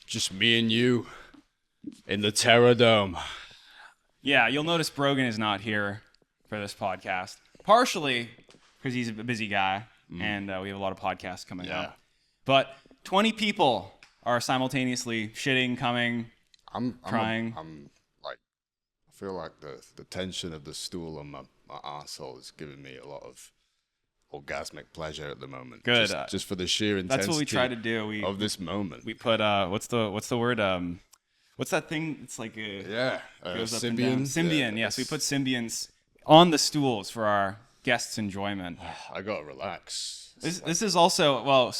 Just me and you in the Terror Dome. Yeah, you'll notice Brogan is not here for this podcast. Partially because he's a busy guy, and we have a lot of podcasts coming up. But 20 people are simultaneously shitting, coming, crying. I feel like the tension of the stool on my arsehole is giving me a lot of orgasmic pleasure at the moment. Good. Just for the sheer intensity. That's what we try to do. Of this moment. We put what's the word? What's that thing? It's like goes up and down. Symbian. Symbian. Yes, we put symbians on the stools for our guests' enjoyment. I gotta relax. This is also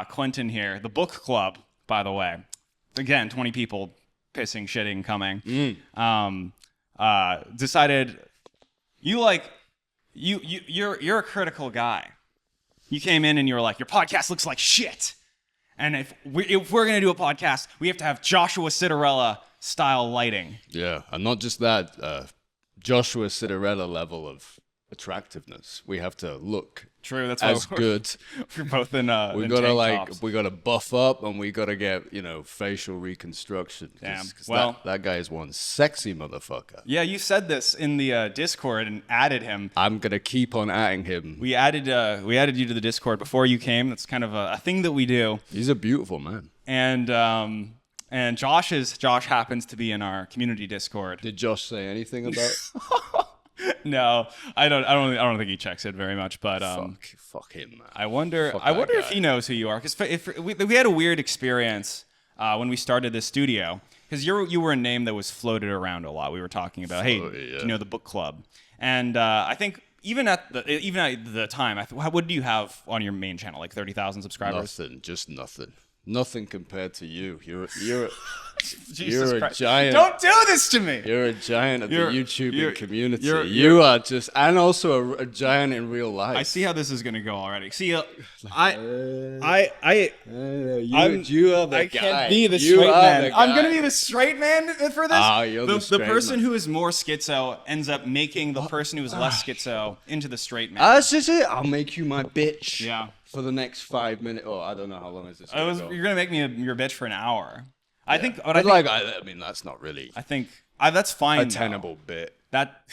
Quentin here, the book club, by the way. Again, 20 people pissing, shitting, coming. Decided you're a critical guy. You came in and you were like, your podcast looks like shit. And if we're gonna do a podcast, we have to have Joshua Citarella style lighting. Yeah, and not just that, Joshua Citarella level of attractiveness. We have to look that's as good. We're both in we gotta buff up, and we gotta get facial reconstruction. Damn. That guy is one sexy motherfucker. Yeah, you said this in the Discord and added him. I'm gonna keep on adding him. We added you to the Discord before you came. That's kind of a thing that we do. He's a beautiful man. And Josh happens to be in our community Discord. Did Josh say anything about? No, I don't think he checks it very much. But fuck him, man. I wonder if he knows who you are, because if we had a weird experience when we started this studio, because you were a name that was floated around a lot. We were talking about, the book club, and I think even at the time, what do you have on your main channel? Like 30,000 subscribers? Nothing, just nothing. Nothing compared to you. You're a Christ. giant. Don't do this to me. You're a giant of the YouTube community. You are just, and also a giant in real life. I see how this is gonna go already. See, you I guy. can't be the straight man. I'm gonna be the straight man for this. You're the person who is more schizo ends up making the person who is less schizo into the straight man. That's just it. I'll make you my bitch. Yeah. For the next 5 minutes. Oh, I don't know how long is this. You're gonna make me your bitch for an hour. Yeah. I think. I mean, that's not really. I think that's fine. A tenable bit. That.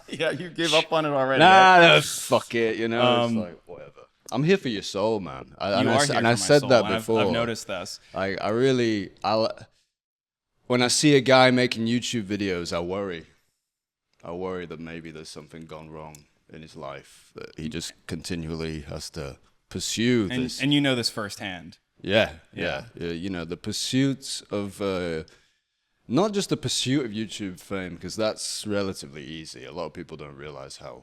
Yeah, you gave up on it already. Nah, fuck it. It's like whatever. I'm here for your soul, man. I said that before. I've noticed this. When I see a guy making YouTube videos, I worry. I worry that maybe there's something gone wrong in his life, that he just continually has to pursue this. And you know this firsthand. Yeah. The pursuits of, not just the pursuit of YouTube fame, because that's relatively easy. A lot of people don't realize how,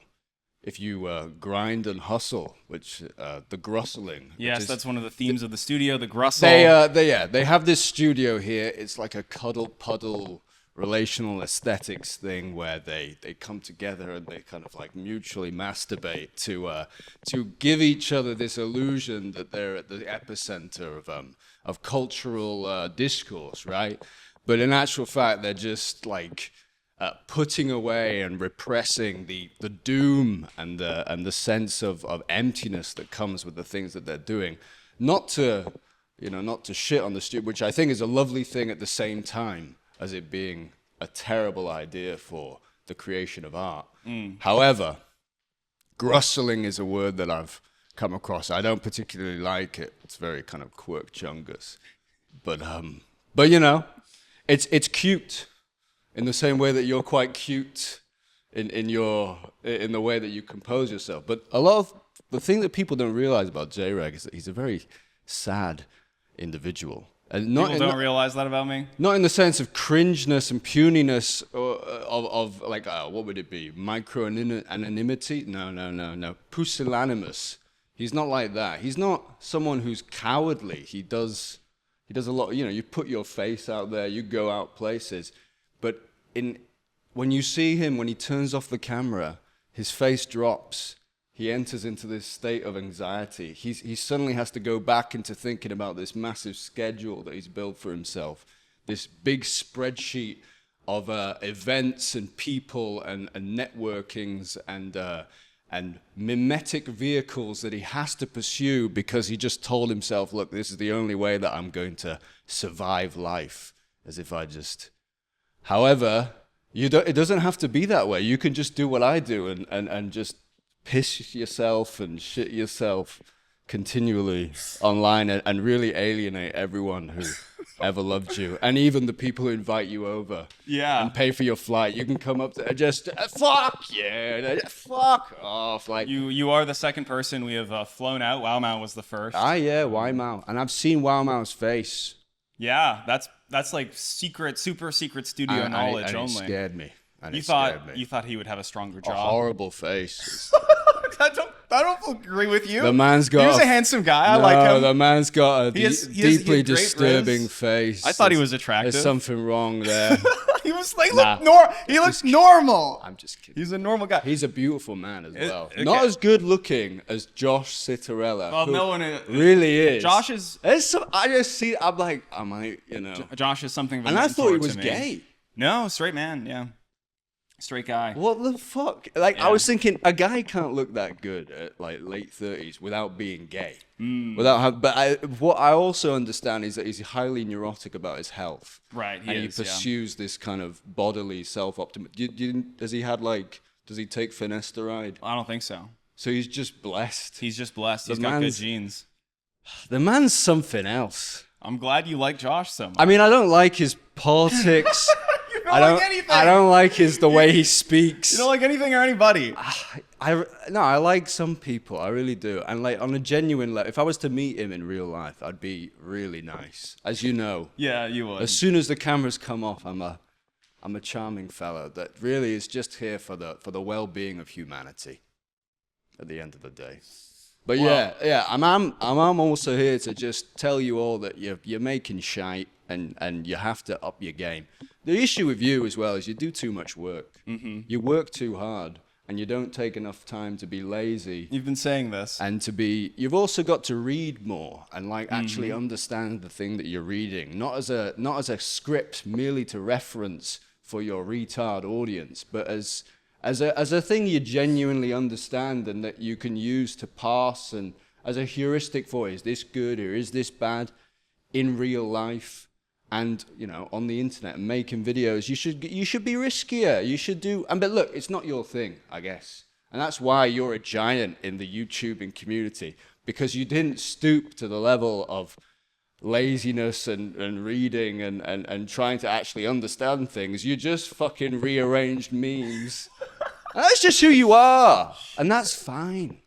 if you grind and hustle, which the grussling. Yes, that's one of the themes of the studio, the grussle. They have this studio here. It's like a cuddle puddle relational aesthetics thing where they come together and they kind of like mutually masturbate to give each other this illusion that they're at the epicenter of cultural discourse, right? But in actual fact, they're just like putting away and repressing the doom and the sense of emptiness that comes with the things that they're doing. Not to shit on the studio, which I think is a lovely thing at the same time as it being a terrible idea for the creation of art. However, grussling is a word that I've come across. I don't particularly like it. It's very kind of quirk-chungus. But it's cute in the same way that you're quite cute in the way that you compose yourself. But a lot of the thing that people don't realize about Jreg is that he's a very sad individual. And People don't realize that about me? Not in the sense of cringeness and puniness of like, what would it be? Micro-anonymity? No. Pusillanimous. He's not like that. He's not someone who's cowardly. He does a lot, you put your face out there, you go out places. But when you see him, when he turns off the camera, his face drops. He enters into this state of anxiety. He suddenly has to go back into thinking about this massive schedule that he's built for himself, this big spreadsheet of events and people and networkings and mimetic vehicles that he has to pursue because he just told himself, look, this is the only way that I'm going to survive life, as if I just... However, it doesn't have to be that way. You can just do what I do and just piss yourself and shit yourself continually online and really alienate everyone who ever loved you, and even the people who invite you over and pay for your flight. You can come up to just fuck off. Like you are the second person we have flown out. Wow Mao was the first. Wow Mao, and I've seen Wow Mao's face. Yeah, that's like super secret studio knowledge and only. It scared me. You thought he would have a stronger jaw. A horrible face. I don't agree with you. The man's got. He was a handsome guy. I like him. The man's got a he has deeply great disturbing riz. face. I thought he was attractive. There's something wrong there. He was like, he looks normal. I'm just kidding. He's a normal guy. He's a beautiful man as well. Okay. Not as good looking as Josh Citarella. Well, no one really is. Josh is. I just see. I'm like, I might, Josh is something. Of and I thought he was gay. No, straight man. Yeah. Straight guy. What the fuck? Like, I was thinking, a guy can't look that good at like late 30s without being gay. What I also understand is that he's highly neurotic about his health. Right. He pursues this kind of bodily self-optimism. Does he take finasteride? I don't think so. So he's just blessed. He's got good genes. The man's something else. I'm glad you like Josh so much. I mean, I don't like his politics. I don't like anything. I don't like the way he speaks. You don't like anything or anybody. I like some people. I really do. And like on a genuine level, if I was to meet him in real life, I'd be really nice, as you know. Yeah, you would. As soon as the cameras come off, I'm a charming fellow that really is just here for the well-being of humanity. At the end of the day. But I'm also here to just tell you all that you're making shite and you have to up your game. The issue with you as well is you do too much work. Mm-hmm. You work too hard and you don't take enough time to be lazy. You've been saying this. And you've also got to read more and like actually understand the thing that you're reading, not as a script merely to reference for your retard audience, but as a thing you genuinely understand and that you can use to pass and as a heuristic for, is this good or is this bad in real life and, on the internet and making videos. You should be riskier. You should do, but look, it's not your thing, I guess. And that's why you're a giant in the YouTubing community, because you didn't stoop to the level of laziness and reading and trying to actually understand things. You just fucking rearranged memes. And that's just who you are. And that's fine.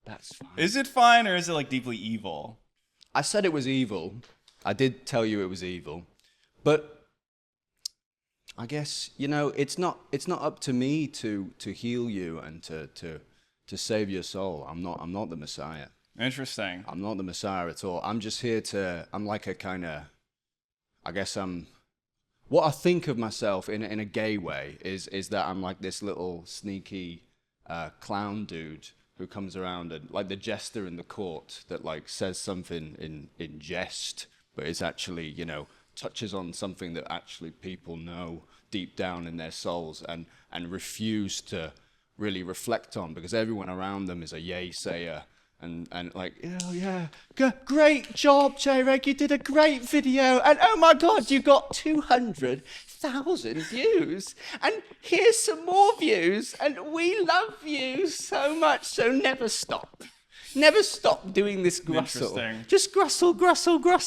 That's fine. Is it fine or is it like deeply evil? I said it was evil. I did tell you it was evil. But I guess, it's not up to me to heal you and to save your soul. I'm not the Messiah. Interesting. I'm not the Messiah at all. I'm just here I'm like a kind of, I guess what I think of myself in a gay way is that I'm like this little sneaky clown dude who comes around and like the jester in the court that like says something in jest, but it's actually, touches on something that actually people know deep down in their souls and refuse to really reflect on because everyone around them is a yay sayer. And like, great job, Jreg, you did a great video, and oh my God, you got 200,000 views, and here's some more views, and we love you so much, so never stop. Never stop doing this grussel. Just grussel.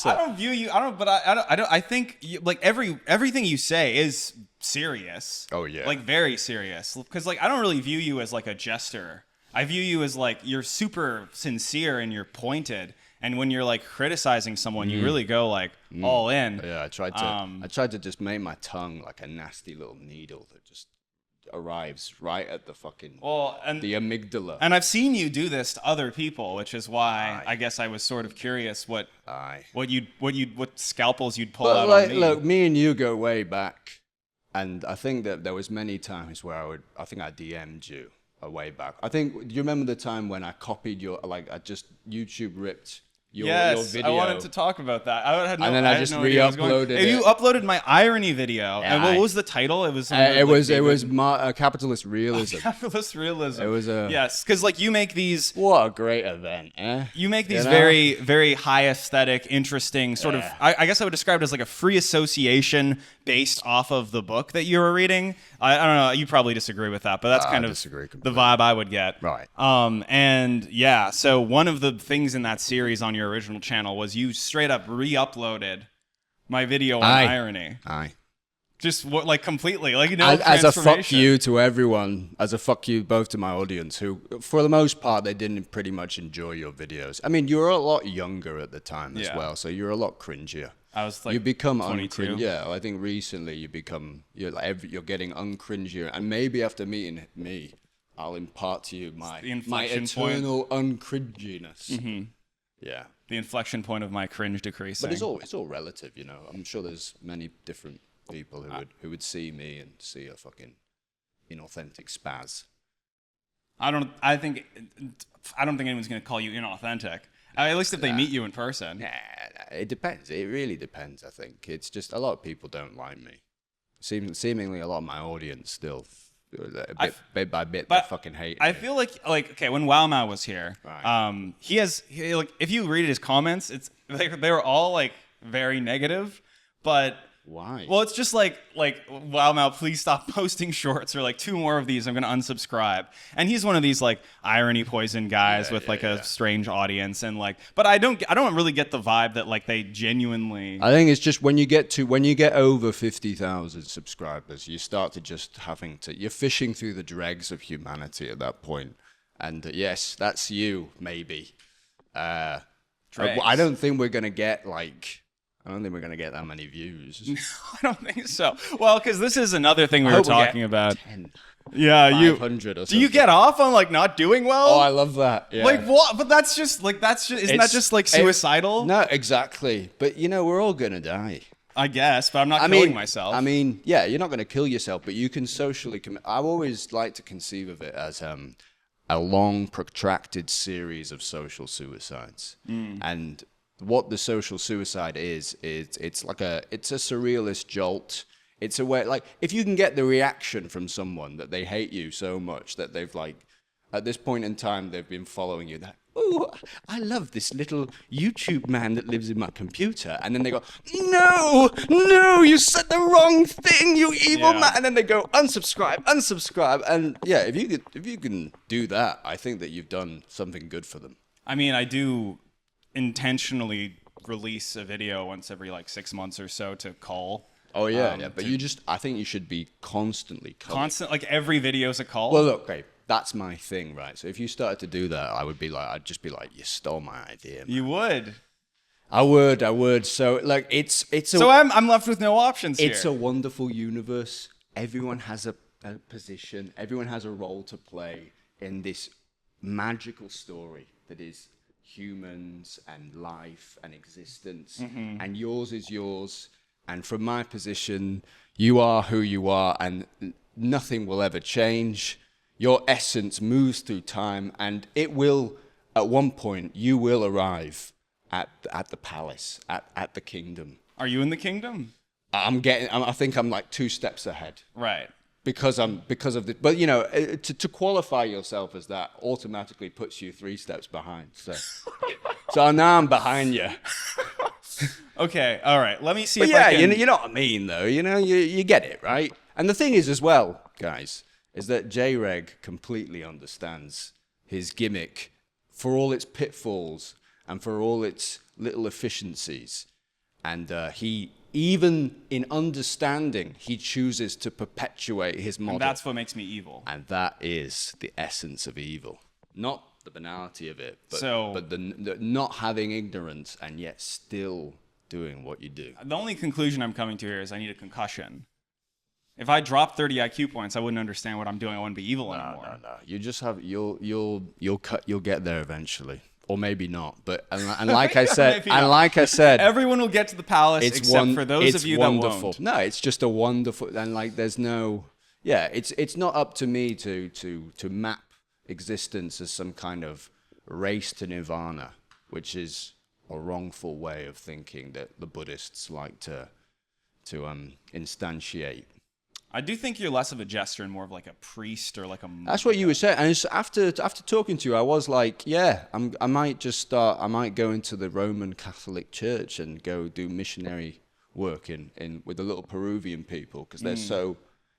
I don't view you, I think everything you say is serious. Oh yeah. Like very serious. Because like, I don't really view you as like a jester. I view you as like you're super sincere and you're pointed, and when you're like criticizing someone, you really go like all in. Yeah, I tried to just make my tongue like a nasty little needle that just arrives right at the fucking the amygdala. And I've seen you do this to other people, which is why I guess I was sort of curious what scalpels you'd pull out on me. Look, me and you go way back, and I think that there was many times where I DM'd you. Way back. I think, do you remember the time when I copied I just YouTube ripped your video. I wanted to talk about that. And then I just re-uploaded it. You uploaded my irony video. And what was the title? It was capitalist realism. Capitalist realism. It was a yes, because like you make these. What a great event, eh? You make these very, very high aesthetic, interesting sort of. I guess I would describe it as like a free association based off of the book that you were reading. I don't know. You probably disagree with that, but that's kind of the vibe I would get. Right. And yeah, so one of the things in that series on your original channel was you straight up re-uploaded my video on irony. Just like completely, like as a fuck you to everyone, as a fuck you both to my audience, who for the most part they didn't pretty much enjoy your videos. I mean, you were a lot younger at the time as well, so you're a lot cringier. I was like, you become 22. Yeah, I think recently you're getting uncringier, and maybe after meeting me, I'll impart to you my eternal uncringiness. Mm-hmm. Yeah, the inflection point of my cringe decreasing. But it's all relative, you know. I'm sure there's many different people who would see me and see a fucking inauthentic spaz. I don't think anyone's gonna call you inauthentic. At least if they meet you in person. Nah, it depends. It really depends, I think. It's just a lot of people don't like me. Seemingly a lot of my audience still, bit by bit, they fucking hate me. I feel like okay, when Wowmao was here, right. If you read his comments, they were all like very negative, but why? Well, it's just like Wowmao, please stop posting shorts, or like 2 more of these, I'm gonna unsubscribe. And he's one of these like irony poison guys with a strange audience, and like, but I don't really get the vibe that like they genuinely. I think it's just when you get over 50,000 subscribers, you start to just you're fishing through the dregs of humanity at that point. And yes, that's you, maybe. I don't think we're gonna get that many views. I don't think so. Well, because this is another thing we were talking about. 10, yeah, 500 or something. Do you get off on like not doing well? Oh, I love that. Yeah. Like what? But isn't that just like suicidal? No, exactly. But you know, we're all gonna die. I guess, but I'm not killing myself. I mean, yeah, you're not gonna kill yourself, but you can socially commit. I always like to conceive of it as a long, protracted series of social suicides, and what the social suicide is it's a surrealist jolt. It's a way, like, if you can get the reaction from someone that they hate you so much that they've like, at this point in time, they've been following you, that, oh, I love this little YouTube man that lives in my computer. And then they go, no, you said the wrong thing, you evil man. And then they go, unsubscribe. And yeah, if you can do that, I think that you've done something good for them. I mean, I do intentionally release a video once every like 6 months or so to call. Oh yeah, but I think you should be constantly calling. Like every video is a call. Well, look, okay, that's my thing, right? So if you started to do that, I'd just be like, you stole my idea, man. You would. I would. So like, so I'm left with no options here. It's a wonderful universe. Everyone has a position. Everyone has a role to play in this magical story that is humans and life and existence, and yours is yours, and from my position, you are who you are, and nothing will ever change. Your essence moves through time, and it will, at one point, you will arrive at the palace, at the kingdom. Are you in the kingdom? I think I'm like 2 steps ahead. Right. Because of the, but you know, to qualify yourself as that automatically puts you 3 steps behind. So now I'm behind you. Okay, all right. Let me see. But I can... you know what I mean, though. You know, you get it, right? And the thing is, as well, guys, is that Jreg completely understands his gimmick for all its pitfalls and for all its little efficiencies, and he. Even in understanding, he chooses to perpetuate his model. And that's what makes me evil. And that is the essence of evil. Not the banality of it, but the not having ignorance and yet still doing what you do. The only conclusion I'm coming to here is I need a concussion. If I dropped 30 IQ points, I wouldn't understand what I'm doing. I wouldn't be evil anymore. No. You just have you'll get there eventually. Or maybe not, but and like I said, everyone will get to the palace except for those of you that won't. No, it's just a wonderful, and like there's no, it's not up to me to map existence as some kind of race to nirvana, which is wrongful way of thinking that the Buddhists like to instantiate. I do think you're less of a jester and more of like a priest or like a monk. That's what you were saying. And it's after talking to you, I was like, yeah, I might go into the Roman Catholic Church and go do missionary work in with the little Peruvian people, because they're so,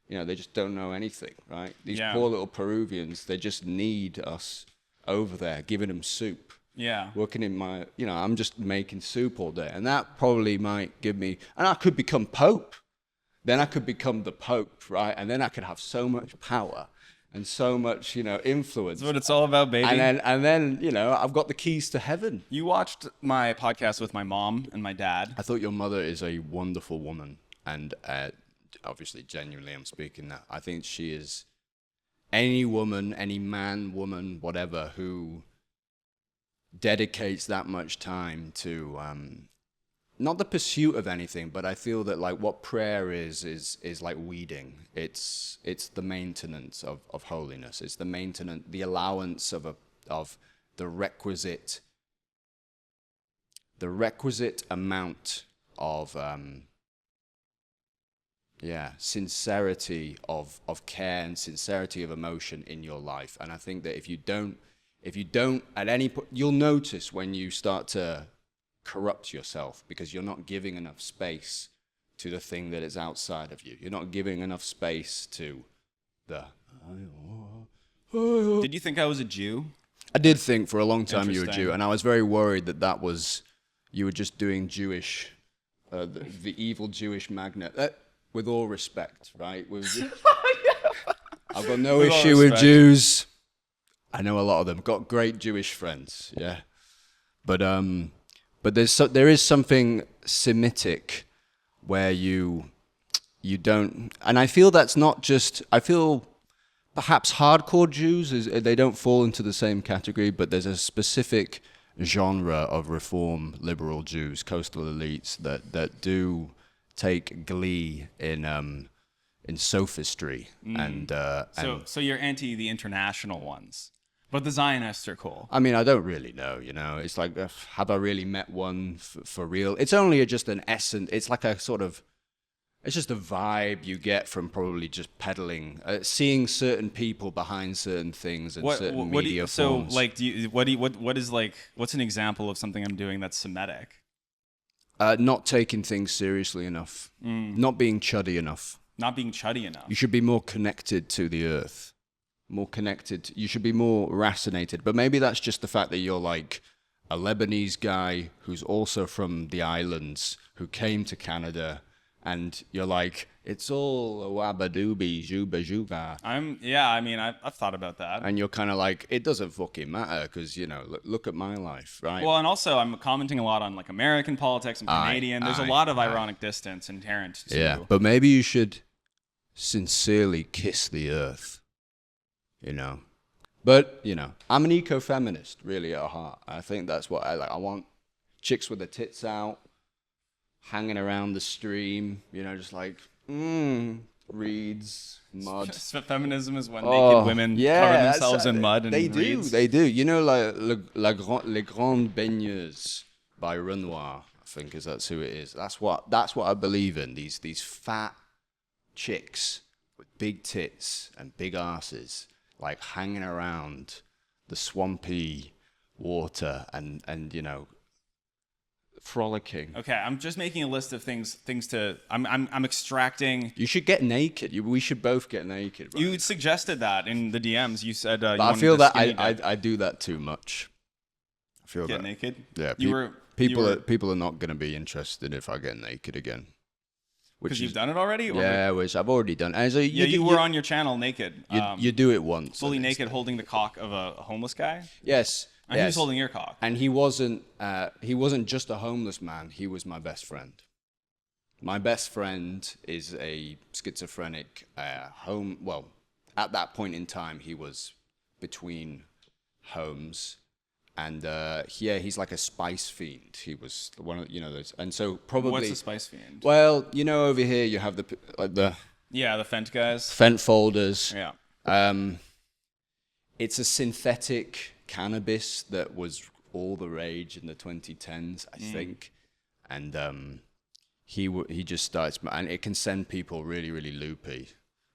they just don't know anything, right? These poor little Peruvians, they just need us over there giving them soup. Yeah. Working in my, I'm just making soup all day. And that probably might give me, and I could become Pope. Then I could become the Pope, right? And then I could have so much power and so much, influence. That's what it's all about, baby. And then, I've got the keys to heaven. You watched my podcast with my mom and my dad. I thought your mother is a wonderful woman. And obviously, genuinely, I'm speaking that. I think she is any woman, any man, woman, whatever, who dedicates that much time to not the pursuit of anything, but I feel that like what prayer is like weeding. It's the maintenance of holiness. It's the maintenance, the allowance of the requisite amount of sincerity of care and sincerity of emotion in your life. And I think that if you don't at any point, you'll notice when you start to corrupt yourself because you're not giving enough space to the thing that is outside of you. You're not giving enough space to the... Did you think I was a Jew? I did think for a long time you were a Jew, and I was very worried that was... You were just doing Jewish... the evil Jewish magnet. With all respect, right? I've got no issue with Jews. I know a lot of them. Got great Jewish friends, yeah. But there is something Semitic where you don't, and I feel that's not just. I feel perhaps hardcore Jews they don't fall into the same category, but there's a specific genre of reform liberal Jews, coastal elites that do take glee in sophistry and so you're anti the international ones. But the Zionists are cool. I mean, I don't really know, It's like, have I really met one for real? It's only just an essence. It's like a sort of, it's just a vibe you get from probably just peddling, seeing certain people behind certain things and certain media forms. So, like, what's an example of something I'm doing that's Semitic? Not taking things seriously enough. Not being chuddy enough. Not being chuddy enough. You should be more connected to the earth. More connected. You should be more racinated. But maybe that's just the fact that you're like a Lebanese guy who's also from the islands who came to Canada, and you're like, it's all a wabadooby, juba juba. I've thought about that. And you're kind of like, it doesn't fucking matter because, look at my life, right? Well, and also I'm commenting a lot on like American politics and Canadian. There's a lot of ironic distance inherent to... Yeah, but maybe you should sincerely kiss the earth. But, I'm an eco-feminist, really, at heart. I think that's what I like. I want chicks with their tits out, hanging around the stream, just like, reeds, mud. Feminism is when naked women cover themselves in mud and reeds. They do. Like, Les Grandes Baigneuses by Renoir, I think that's who it is. That's what I believe in, these fat chicks with big tits and big asses, like hanging around the swampy water and frolicking. Okay, I'm just making a list of things to. I'm extracting. You should get naked. We should both get naked. Right? You suggested that in the DMs. You said. I feel that I do that too much. I feel get that. naked. Yeah. People are not going to be interested if I get naked again. Because you've done it already? Yeah, which I've already done. And so you were on your channel naked. You do it once. Fully naked, holding the cock of a homeless guy? Yes. And he was holding your cock. And he wasn't just a homeless man. He was my best friend. My best friend is a schizophrenic at that point in time, he was between homes. And he's like a spice fiend. He was one of those, and so probably. What's a spice fiend? Well, over here you have the the Fent guys, Fent folders. Yeah. It's a synthetic cannabis that was all the rage in the 2010s, I think. And he just starts, and it can send people really, really loopy.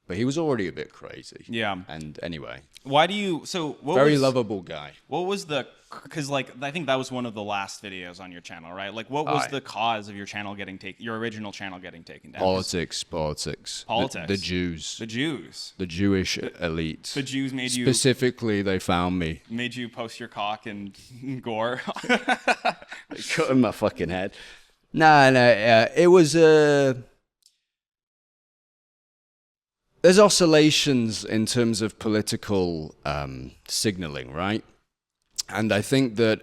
But he was already a bit crazy. Yeah. And anyway. Why do you... So what Very was, lovable guy. What was the... Because, like, I think that was one of the last videos on your channel, right? Like, what was the cause of your channel getting taken... Your original channel getting taken down? Politics. The Jews. The Jews. The Jewish elite. The Jews made you... Specifically, they found me. Made you post your cock in gore? They cut in my fucking head. No, it was... There's oscillations in terms of political signaling, right? And I think that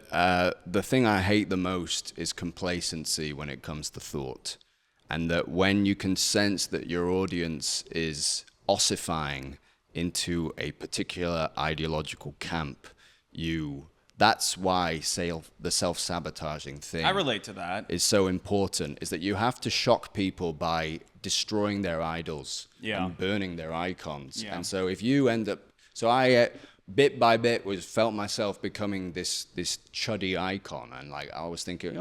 the thing I hate the most is complacency when it comes to thought. And that when you can sense that your audience is ossifying into a particular ideological camp, that's why the self-sabotaging thing I relate to that. Is so important, is that you have to shock people by destroying their idols and burning their icons. And so if you end up... So I, bit by bit, felt myself becoming this chuddy icon. And like I was thinking,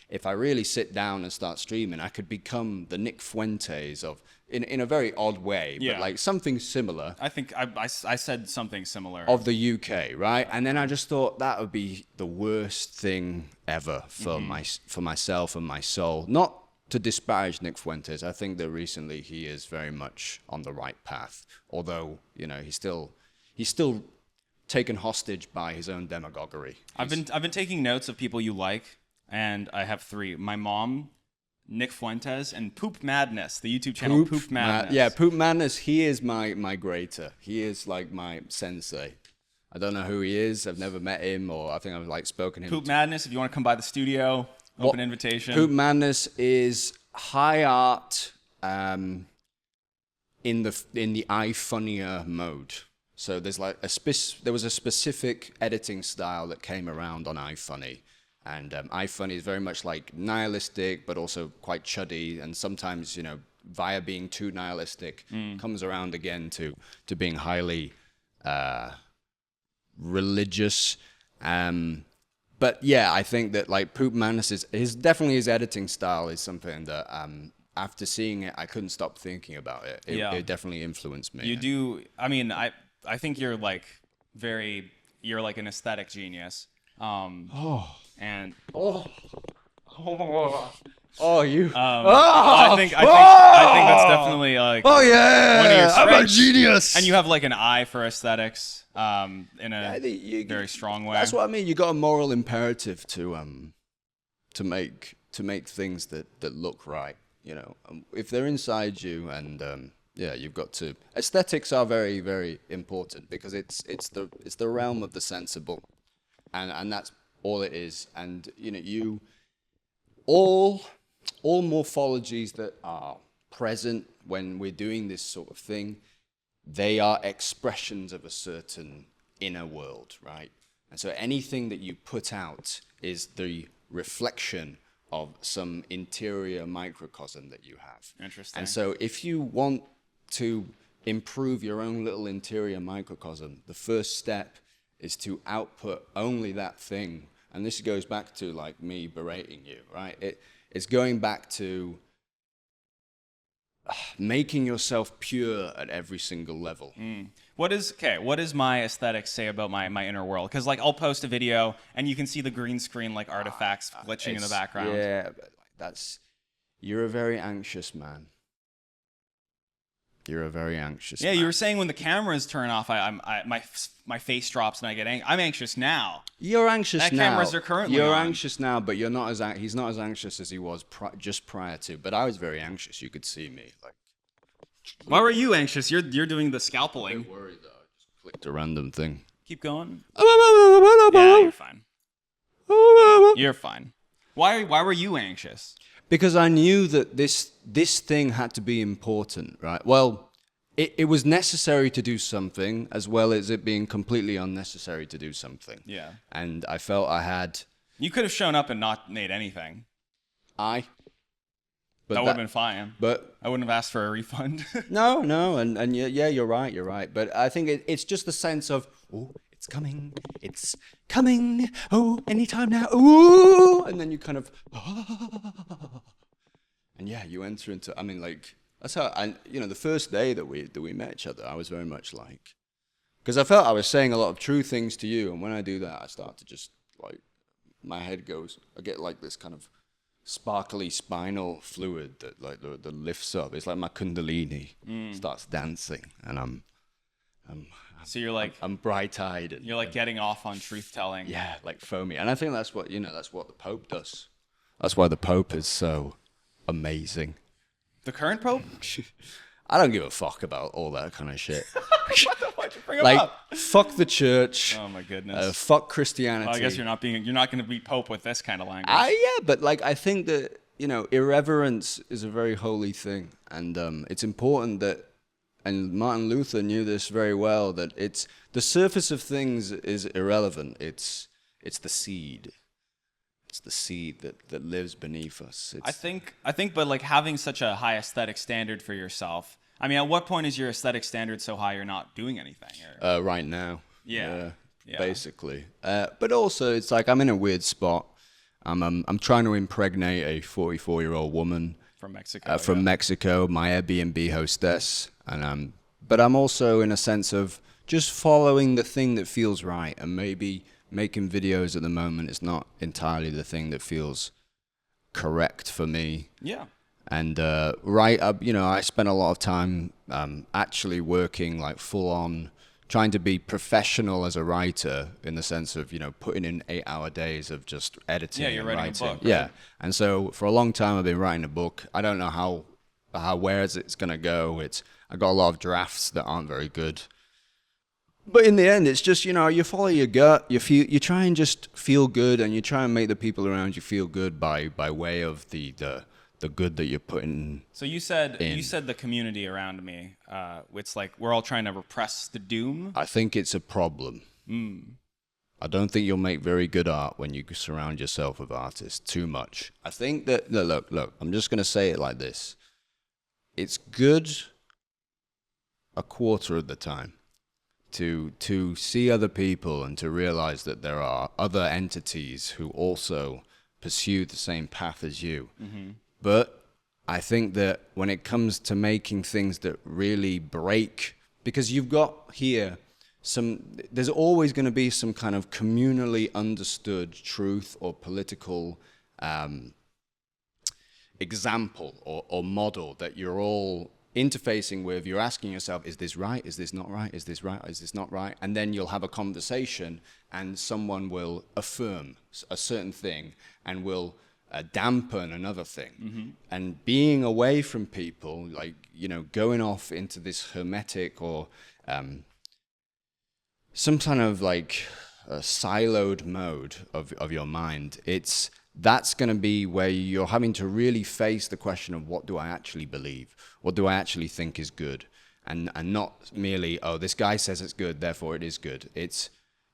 if I really sit down and start streaming, I could become the Nick Fuentes of... In a very odd way, but like something similar. I think I said something similar. Of the UK, right? And then I just thought that would be the worst thing ever for myself and my soul. Not to disparage Nick Fuentes. I think that recently he is very much on the right path. Although, he's still taken hostage by his own demagoguery. I've been taking notes of people you like, and I have 3. My mom, Nick Fuentes, and Poop Madness, the YouTube channel Poop Madness. Poop Madness, he is my greater. He is like my sensei. I don't know who he is. I've never met him, or I think I've like spoken to him. Poop Madness, if you want to come by the studio, open invitation. Poop Madness is high art in the iFunnier mode. So there's like there was a specific editing style that came around on iFunny. And iFunny is very much like nihilistic, but also quite chuddy. And sometimes, via being too nihilistic, comes around again to being highly religious. But yeah, I think that like Poop Madness definitely his editing style is something that after seeing it, I couldn't stop thinking about it. It definitely influenced me. You do. I mean, I think you're like you're like an aesthetic genius. And you. I think that's definitely like one of your strengths. I'm a genius. And you have like an eye for aesthetics in a very strong way. That's what I mean. You got a moral imperative to make things that look right. If they're inside you, and you've got to. Aesthetics are very, very important because it's the realm of the sensible, and that's all it is. And all morphologies that are present when we're doing this sort of thing, they are expressions of a certain inner world, right? And so anything that you put out is the reflection of some interior microcosm that you have. Interesting. And so if you want to improve your own little interior microcosm, the first step is to output only that thing. And this goes back to like me berating you, right? It's going back to making yourself pure at every single level. What does my aesthetics say about my inner world? Because like I'll post a video and you can see the green screen like artifacts glitching in the background. Yeah, but you're a very anxious man. You're a very anxious man. You were saying when the cameras turn off, my face drops and I get angry. I'm anxious now. You're anxious now. Cameras are currently You're on. anxious now, but you're not he's not as anxious as he was just prior to. But I was very anxious. You could see me. Like, why were you anxious? You're doing the scalpeling. I'm worried though. I just clicked a random thing. Keep going. Yeah, you're fine. You're fine. Why were you anxious? Because I knew that this thing had to be important, right? Well, it was necessary to do something, as well as it being completely unnecessary to do something. Yeah. And I felt I had... You could have shown up and not made anything. But that would have been fine. But I wouldn't have asked for a refund. No, and yeah, you're right. But I think it's just the sense of, it's it's coming, oh, anytime now, ooh, and then you kind of, and yeah, you enter into, I mean, like, that's how, the first day that we met each other, I was very much like, because I felt I was saying a lot of true things to you, and when I do that, I start to just, like, my head goes, I get like this kind of sparkly spinal fluid that like that lifts up. It's like my kundalini starts dancing, and I'm so you're like I'm bright-eyed. And, you're like getting off on truth telling. Yeah, like foamy. And I think that's what that's what the Pope does. That's why the Pope is so amazing. The current Pope? I don't give a fuck about all that kind of shit. What the fuck? You bring him Like, up? fuck the church. Oh my goodness. Fuck Christianity. Well, I guess you're not going to be Pope with this kind of language. Yeah, but like I think that irreverence is a very holy thing, and it's important that, and Martin Luther knew this very well, that it's the surface of things is irrelevant. It's the seed. It's the seed that lives beneath us. I think, but like having such a high aesthetic standard for yourself. I mean, at what point is your aesthetic standard so high you're not doing anything? Right now. Yeah. Basically. But also, it's like I'm in a weird spot. I'm trying to impregnate a 44-year-old woman From Mexico. Mexico, my Airbnb hostess, and but I'm also in a sense of just following the thing that feels right, and maybe making videos at the moment is not entirely the thing that feels correct for me. Yeah. And I spent a lot of time actually working like full on, trying to be professional as a writer in the sense of putting in 8-hour days of just editing. Yeah, you're and writing writing. a book. Yeah, right? and so for a long time I've been writing a book. I don't know where it's gonna go. I got a lot of drafts that aren't very good. But in the end, it's just, you follow your gut, you try and just feel good, and you try and make the people around you feel good by way of the good that you're putting. So you said the community around me, it's like we're all trying to repress the doom. I think it's a problem. I don't think you'll make very good art when you surround yourself with artists too much. I think that, look, I'm just going to say it like this. It's good a quarter of the time to see other people and to realize that there are other entities who also pursue the same path as you. Mm-hmm. But I think that when it comes to making things that really break, because you've got here there's always going to be some kind of communally understood truth or political example or model that you're all interfacing with. You're asking yourself, is this right? Is this not right? Is this right? Is this not right? And then you'll have a conversation and someone will affirm a certain thing and will dampen another thing. Mm-hmm. And being away from people, like, going off into this hermetic or some kind of like a siloed mode of your mind, that's going to be where you're having to really face the question of what do I actually believe? What do I actually think is good? And not merely, oh, this guy says it's good, therefore it is good. It's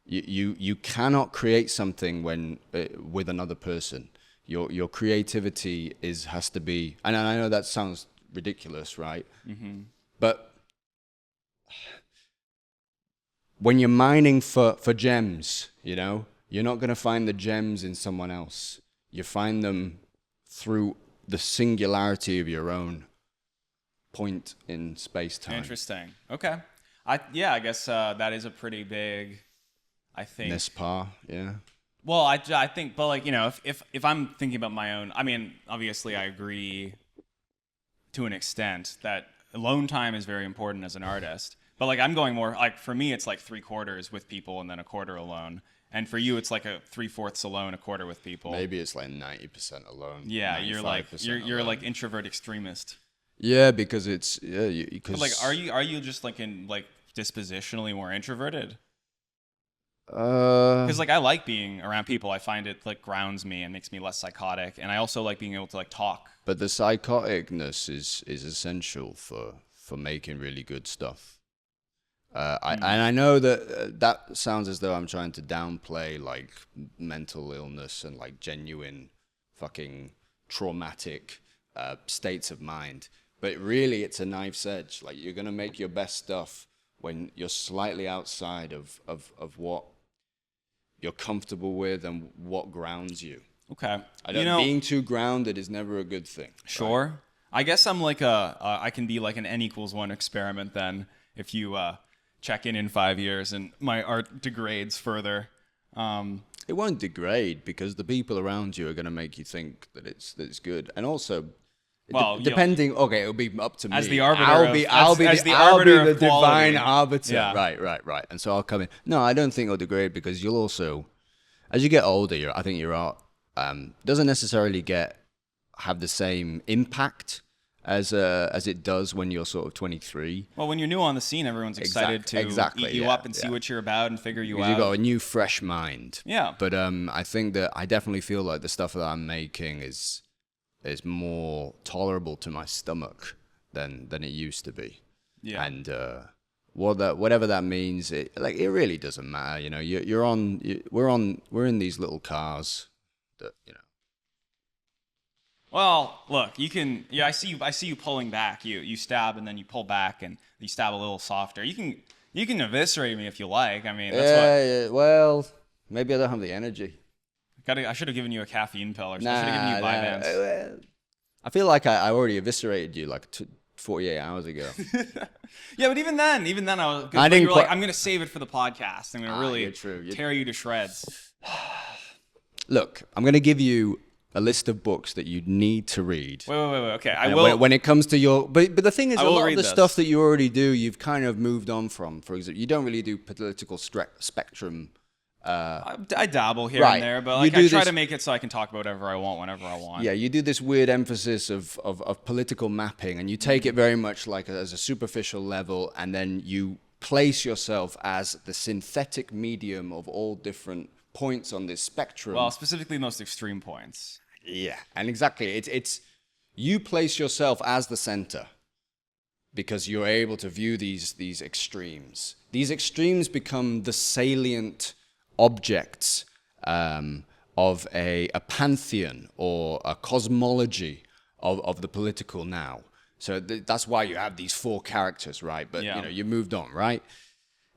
you cannot create something when with another person. Your creativity has to be, and I know that sounds ridiculous, right? Mm-hmm. But when you're mining for gems, you're not going to find the gems in someone else. You find them through the singularity of your own point in space-time. Interesting. Okay. I guess that is a pretty big, I think. Nespa, yeah. Well, I think, but like, if I'm thinking about my own, I mean, obviously I agree to an extent that alone time is very important as an artist. But like, I'm going more, like, for me, it's like 3/4 with people and then 1/4 alone. And for you, it's like a 3/4 alone, 1/4 with people. Maybe it's like 90% alone. Yeah, you're like introvert extremist. Yeah, because it's because. But like, are you just like in like dispositionally more introverted? Because like I like being around people. I find it like grounds me and makes me less psychotic. And I also like being able to like talk. But the psychoticness is essential for making really good stuff. And I know that sounds as though I'm trying to downplay like mental illness and like genuine fucking traumatic states of mind. But really, it's a knife's edge. Like, you're gonna make your best stuff when you're slightly outside of what you're comfortable with and what grounds you. Okay. Being too grounded is never a good thing. Sure. Right? I guess I'm like I can be like an N=1 experiment then if you check in 5 years and my art degrades further. It won't degrade because the people around you are going to make you think that it's good. And also, depending, it'll be up to me. As the arbiter I'll be the divine arbiter. Yeah. Right. And so I'll come in. No, I don't think it'll degrade because you'll also, as you get older, I think your art doesn't necessarily have the same impact as it does when you're sort of 23. Well, when you're new on the scene, everyone's excited to eat you up and see what you're about and figure you out. You've got a new, fresh mind. Yeah. But I think that I definitely feel like the stuff that I'm making is more tolerable to my stomach than it used to be. Yeah. And whatever that means, it really doesn't matter. You know, we're in these little cars that, you know. Well, look, you can. Yeah, I see you pulling back. You stab and then you pull back and you stab a little softer. You can eviscerate me if you like. I mean, that's what. Well, maybe I don't have the energy. I should have given you a caffeine pill or something. I should have given you Vyvanse. I feel like I already eviscerated you like 48 hours ago. Yeah, but even then, I didn't. You were like, I'm gonna save it for the podcast. I'm gonna really tear you to shreds. Look, I'm gonna give you a list of books that you need to read. Wait. Okay, I will. When it comes to your, but the thing is, a lot of the this. stuff that you already do, you've kind of moved on from. For example, you don't really do political spectrum. I dabble here and there, but like I try to make it so I can talk about whatever I want, whenever I want. Yeah, you do this weird emphasis of political mapping, and you take it very much like as a superficial level, and then you place yourself as the synthetic medium of all different points on this spectrum. Well, specifically most extreme points. Yeah, and exactly, it's you place yourself as the center because you're able to view these extremes. These extremes become the salient objects of a pantheon or a cosmology of the political now. So that's why you have these four characters, right? But you know, you moved on, right?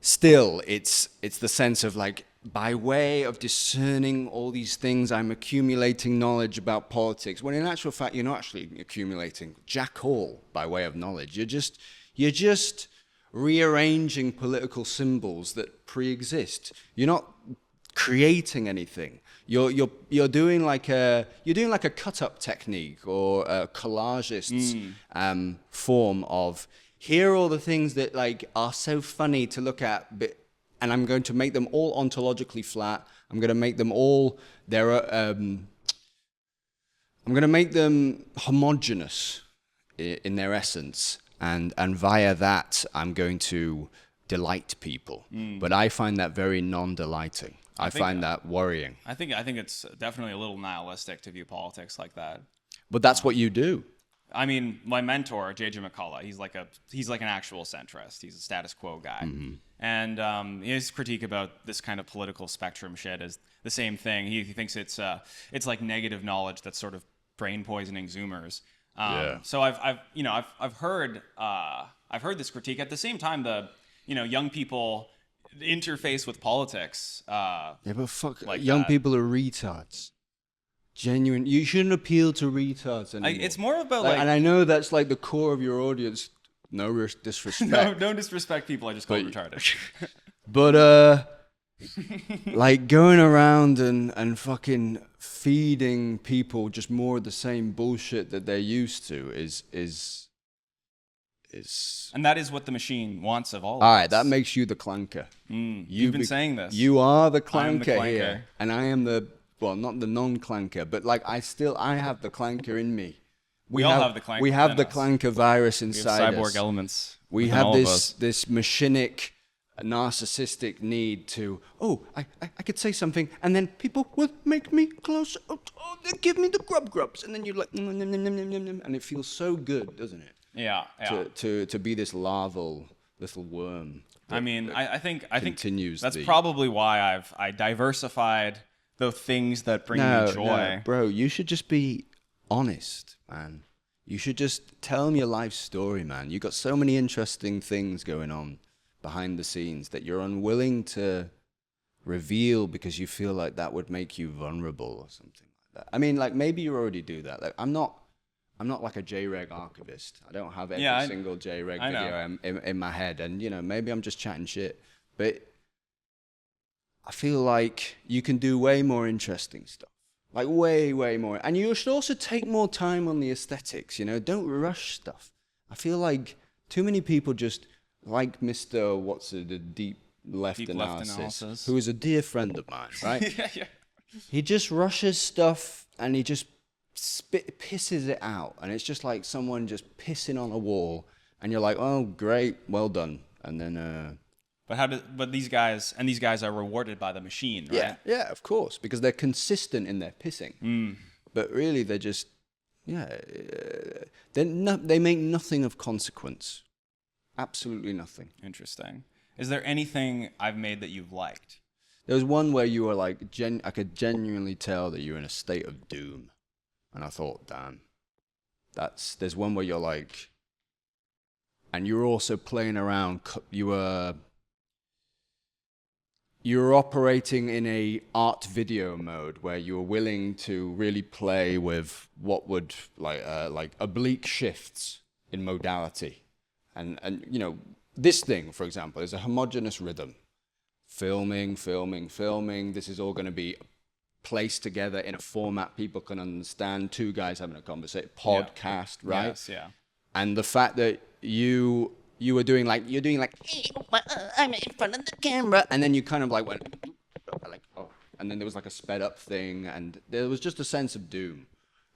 Still, it's the sense of like, by way of discerning all these things, I'm accumulating knowledge about politics. When in actual fact, you're not actually accumulating jack all by way of knowledge. You're just rearranging political symbols that pre-exist. You're not creating anything. You're doing like a cut-up technique or a collagist's form of, here are all the things that like are so funny to look at, and I'm going to make them all ontologically flat. I'm going to make them all I'm going to make them homogeneous in their essence, and via that I'm going to delight people. But I find that very non-delighting. I find that worrying. I think it's definitely a little nihilistic to view politics like that. But that's what you do. I mean, my mentor, J.J. McCullough, he's like an actual centrist. He's a status quo guy. Mm-hmm. And his critique about this kind of political spectrum shit is the same thing. He thinks it's like negative knowledge that's sort of brain poisoning Zoomers. So I've heard this critique. At the same time, young people interface with politics. But fuck, like young people are retards. Genuine. You shouldn't appeal to retards anymore. It's more about like, and I know that's like the core of your audience. No disrespect. No disrespect people. I just call them retarded. But like going around and fucking feeding people just more of the same bullshit that they're used to is. And that is what the machine wants of all. All right, that makes you the clanker. You've been saying this. You are the clanker here, and I am not the non-clanker, but like I have the clanker in me. We all have the clanker. We have the clanker virus inside us. We have cyborg elements. We have this machinic, narcissistic need to. I could say something, and then people will make me closer. They give me the grubs, and then you're like, and it feels so good, doesn't it? Yeah. To be this larval little worm. I mean, I think that's the... probably why I diversified the things that bring me joy. No, bro, you should just be honest, man. You should just tell them your life story, man. You got so many interesting things going on behind the scenes that you're unwilling to reveal because you feel like that would make you vulnerable or something like that. I mean, like, maybe you already do that. Like, I'm not like a Jreg archivist. I don't have every single Jreg video in my head. And, you know, maybe I'm just chatting shit. But I feel like you can do way more interesting stuff. Like, way, way more. And you should also take more time on the aesthetics, you know? Don't rush stuff. I feel like too many people just, like the deep left analysis, who is a dear friend of mine, right? yeah. He just rushes stuff and he just pisses it out, and it's just like someone just pissing on a wall, and you're like, oh, great, well done. And then but these guys are rewarded by the machine, right? Yeah, of course, because they're consistent in their pissing. But really they're just they make nothing of consequence. Absolutely nothing. Interesting. Is there anything I've made that you've liked? There was one where you were like, I could genuinely tell that you're in a state of doom. And I thought, damn, there's one where you're like, and you're also playing around, you were operating in a art video mode where you were willing to really play with what would, like oblique shifts in modality. And you know, this thing, for example, is a homogeneous rhythm. Filming. This is all going to be placed together in a format people can understand. Two guys having a conversation, podcast, right? Yes, yeah. And the fact that you were doing like, I'm in front of the camera, and then you kind of like went like, oh, and then there was like a sped up thing, and there was just a sense of doom,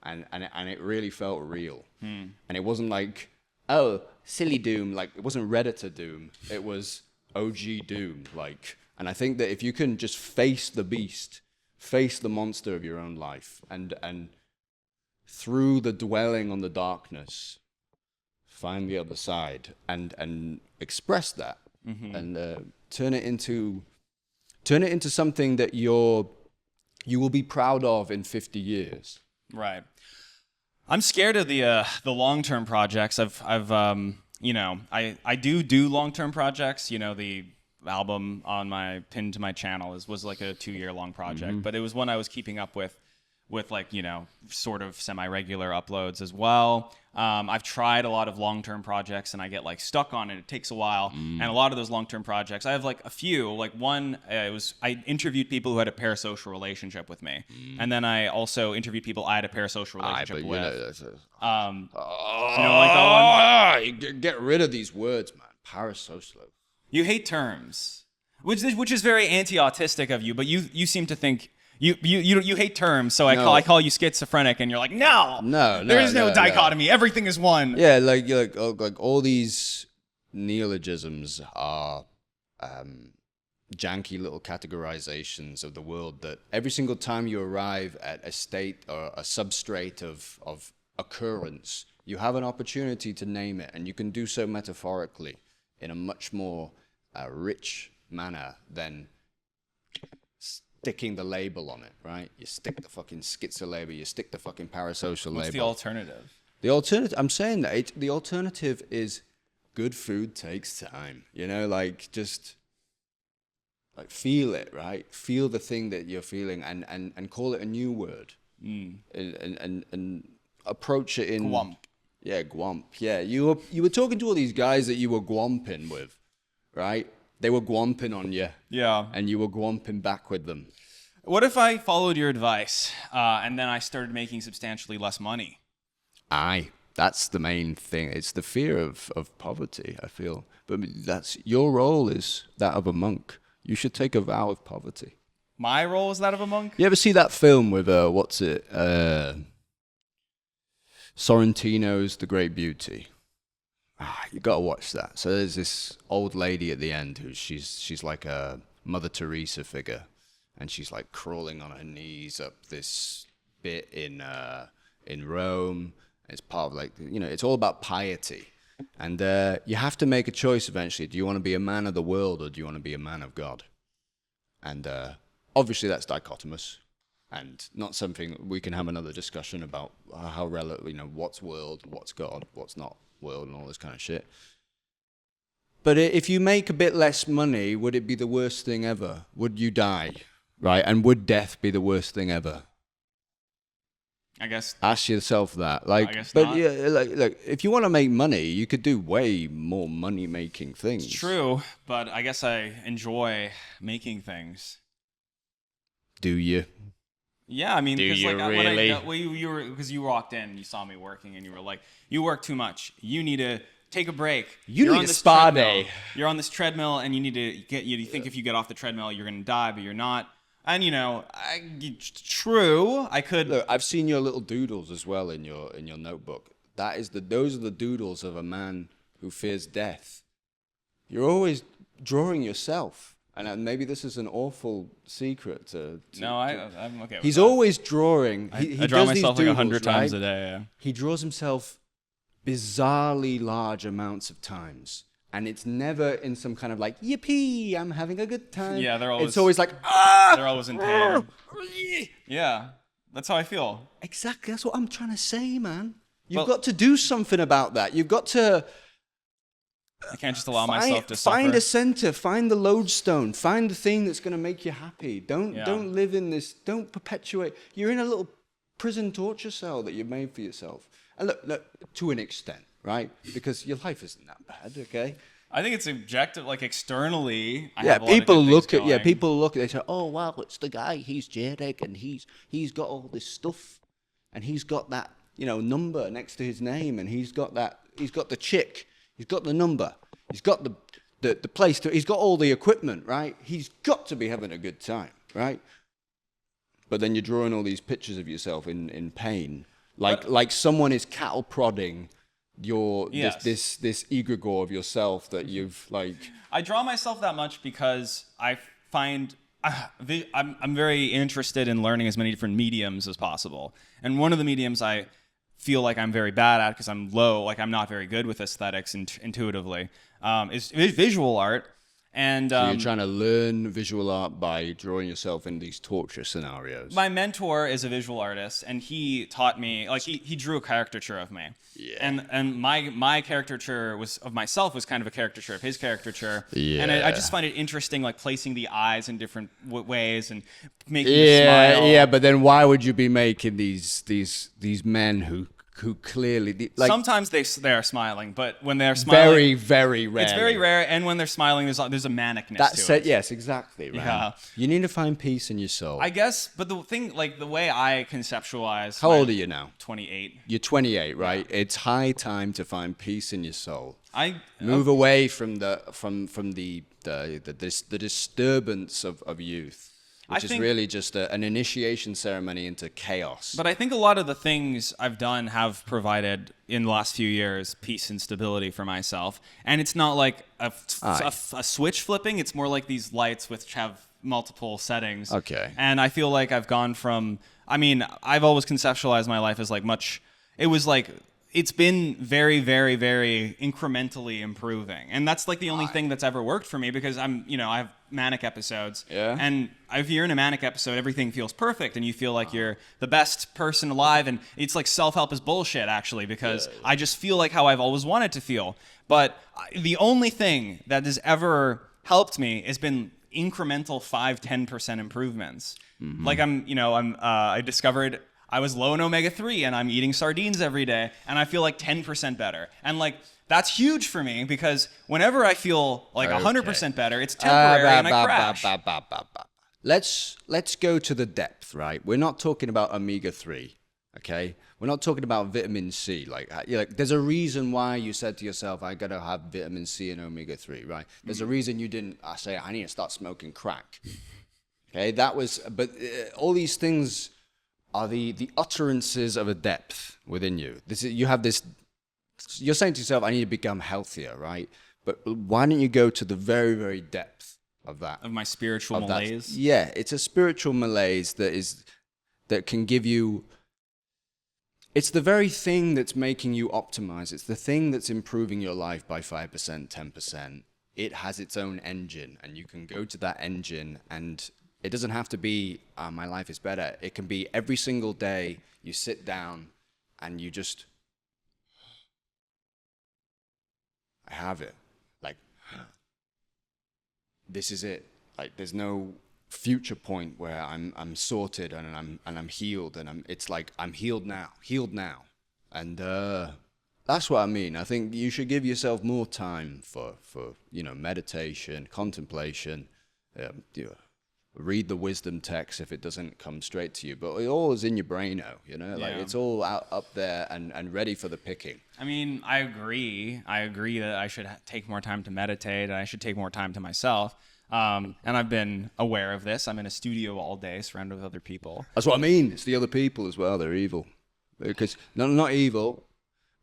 and it really felt real. And it wasn't like, oh, silly doom, like it wasn't Redditor doom, it was OG doom, like. And I think that if you can just face the beast, face the monster of your own life, and through the dwelling on the darkness, find the other side and express that, and turn it into something that you will be proud of in 50 years. Right. I'm scared of the long-term projects. I've you know, I do long-term projects. You know, the album on my pinned to my channel was like a 2-year long project, but it was one I was keeping up with like, you know, sort of semi-regular uploads as well. I've tried a lot of long-term projects and I get like stuck on it. It takes a while. And a lot of those long-term projects, I have like a few, like one, I interviewed people who had a parasocial relationship with me. And then I also interviewed people I had a parasocial relationship with. You know, like that one? Get rid of these words, man. Parasocial. You hate terms, which is very anti-autistic of you, but you seem to think you hate terms, so I call you schizophrenic, and you're like, no, there is no dichotomy. No. Everything is one. Yeah, like all these neologisms are janky little categorizations of the world that every single time you arrive at a state or a substrate of occurrence, you have an opportunity to name it, and you can do so metaphorically in a much more rich manner than sticking the label on it, right? You stick the fucking schizo label, you stick the fucking parasocial label. What's the alternative? The alternative, I'm saying that the alternative is good food takes time, you know, like just like feel it, right? Feel the thing that you're feeling and call it a new word. And approach it in Gwump. Yeah, gwump. Yeah, you were talking to all these guys that you were gwomping with, right? They were gwomping on you. Yeah. And you were gwomping back with them. What if I followed your advice and then I started making substantially less money? That's the main thing. It's the fear of poverty, I feel. But that's your role is that of a monk. You should take a vow of poverty. My role is that of a monk? You ever see that film with Sorrentino's The Great Beauty? You gotta watch that. So there's this old lady at the end who she's like a Mother Teresa figure, and she's like crawling on her knees up this bit in Rome. It's part of like, you know, it's all about piety, and you have to make a choice eventually. Do you want to be a man of the world or do you want to be a man of God? And obviously that's dichotomous. And not something we can have another discussion about how relevant, you know, what's world, what's God, what's not world, and all this kind of shit. But if you make a bit less money, would it be the worst thing ever? Would you die? Right? And would death be the worst thing ever? I guess. Ask yourself that. Like, I guess but not. yeah, like, if you want to make money, you could do way more money-making things. It's true, but I guess I enjoy making things. Do you? Yeah, I mean, Do because you like really? because you walked in and you saw me working and you were like, you work too much. You need to take a break. You You're need on a this spa treadmill. day. You're on this treadmill and you need to get. You think if you get off the treadmill, you're gonna die, but you're not. And you know, true. I could. Look, I've seen your little doodles as well in your notebook. Those are the doodles of a man who fears death. You're always drawing yourself, and maybe this is an awful secret to No, I'm okay with he's that. always drawing. I He draw does these myself like doodles, 100 times right? a day. Yeah. He draws himself bizarrely large amounts of times. And it's never in some kind of like, yippee, I'm having a good time. Yeah, It's always like, ah! They're always in pain. Yeah, that's how I feel. Exactly, that's what I'm trying to say, man. You've Well- got to do something about that. You've got to I can't just allow myself to find suffer. a center, find the lodestone, find the thing that's going to make you happy. Don't live in this, don't perpetuate. You're in a little prison torture cell that you've made for yourself. And look, to an extent, right? Because your life isn't that bad, okay? I think it's objective, like externally. I Yeah, have a lot of people good look things at going. people look. They say, "Oh wow, it's the guy. He's Jreg, and he's got all this stuff, and he's got that number next to his name, and he's got the chick, he's got the number, he's got the place he's got all the equipment, right? He's got to be having a good time, right?" But then you're drawing all these pictures of yourself in pain, like someone is cattle prodding this egregore of yourself that you've like. I draw myself that much because I find I'm very interested in learning as many different mediums as possible. And one of the mediums I feel like I'm very bad at because I'm low, like I'm not very good with aesthetics intuitively, is visual art. And So you're trying to learn visual art by drawing yourself in these torture scenarios. my mentor is a visual artist, and he taught me, like he drew a caricature of me. Yeah. And my caricature of myself was kind of a caricature of his caricature. Yeah. And I just find it interesting, like placing the eyes in different ways and making the smile. Yeah, but then why would you be making these men who clearly Sometimes they are smiling, but when they're smiling, very, very rare. it's very rare. And when they're smiling, there's a manicness That's to it. it. Yes, exactly. Right. Yeah. You need to find peace in your soul. I guess, but the thing, like the way I conceptualize. How old are you now? 28. You're 28, right? Yeah. It's high time to find peace in your soul. Move Okay. away from the disturbance of youth, which is really just an initiation ceremony into chaos. But I think a lot of the things I've done have provided in the last few years peace and stability for myself. And it's not like a switch flipping. It's more like these lights which have multiple settings. Okay. And I feel like I've gone from, I've always conceptualized my life as it's been very, very, very incrementally improving. And that's like the only thing that's ever worked for me because I have manic episodes. Yeah. And if you're in a manic episode, everything feels perfect and you feel like you're the best person alive. And it's like self-help is bullshit, actually, because I just feel like how I've always wanted to feel. But the only thing that has ever helped me has been incremental 5-10% improvements. Mm-hmm. Like I discovered I was low in omega-3 and I'm eating sardines every day and I feel like 10% better. And like that's huge for me because whenever I feel like 100% better, it's temporary and I crash. Let's go to the depth, right? We're not talking about omega-3, okay? We're not talking about vitamin C. Like there's a reason why you said to yourself, I gotta have vitamin C and omega-3, right? There's a reason you didn't say, I need to start smoking crack. Okay, but all these things are the utterances of a depth within you. You're saying to yourself, I need to become healthier, right? But why don't you go to the very, very depth of that? Of my spiritual malaise? Yeah, it's a spiritual malaise that can give you. It's the very thing that's making you optimize. It's the thing that's improving your life by 5%, 10%. It has its own engine, and you can go to that engine and it doesn't have to be, my life is better. It can be every single day you sit down and you just, I have it. Like, this is it. Like there's no future point where I'm sorted and I'm healed, and it's like I'm healed now, and that's what I mean. I think you should give yourself more time for meditation, contemplation. Read the wisdom text if it doesn't come straight to you, but it all is in your brain now, like it's all up there and ready for the picking. I mean, I agree that I should take more time to meditate, and I should take more time to myself. And I've been aware of this. I'm in a studio all day surrounded with other people. That's what I mean. It's the other people as well. They're evil, because not evil,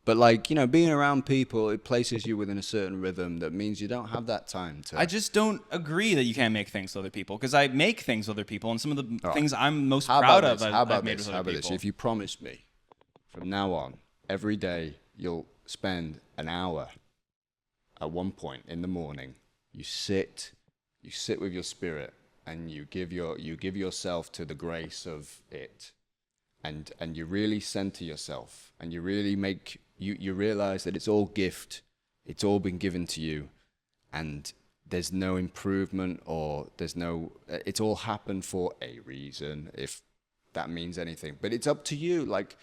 but like, being around people, it places you within a certain rhythm that means you don't have that time to... I just don't agree that you can't make things with other people, because I make things with other people, and some of the things I'm most proud of I've made with other people. If you promise me, from now on, every day you'll spend an hour at one point in the morning, you sit with your spirit, and you give yourself to the grace of it, and you really center yourself, and you really make... You realize that it's all gift, it's all been given to you, and there's no improvement, or it's all happened for a reason, if that means anything. But it's up to you. Like,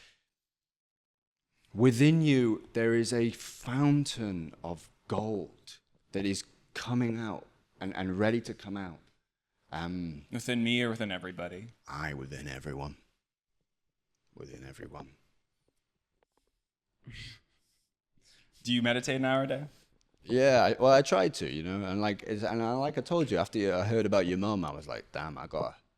within you, there is a fountain of gold that is coming out and ready to come out. Within me or within everybody? Within everyone. Within everyone. Do you meditate an hour a day? Yeah, I tried to, and like I told you, after I heard about your mom, I was like, damn,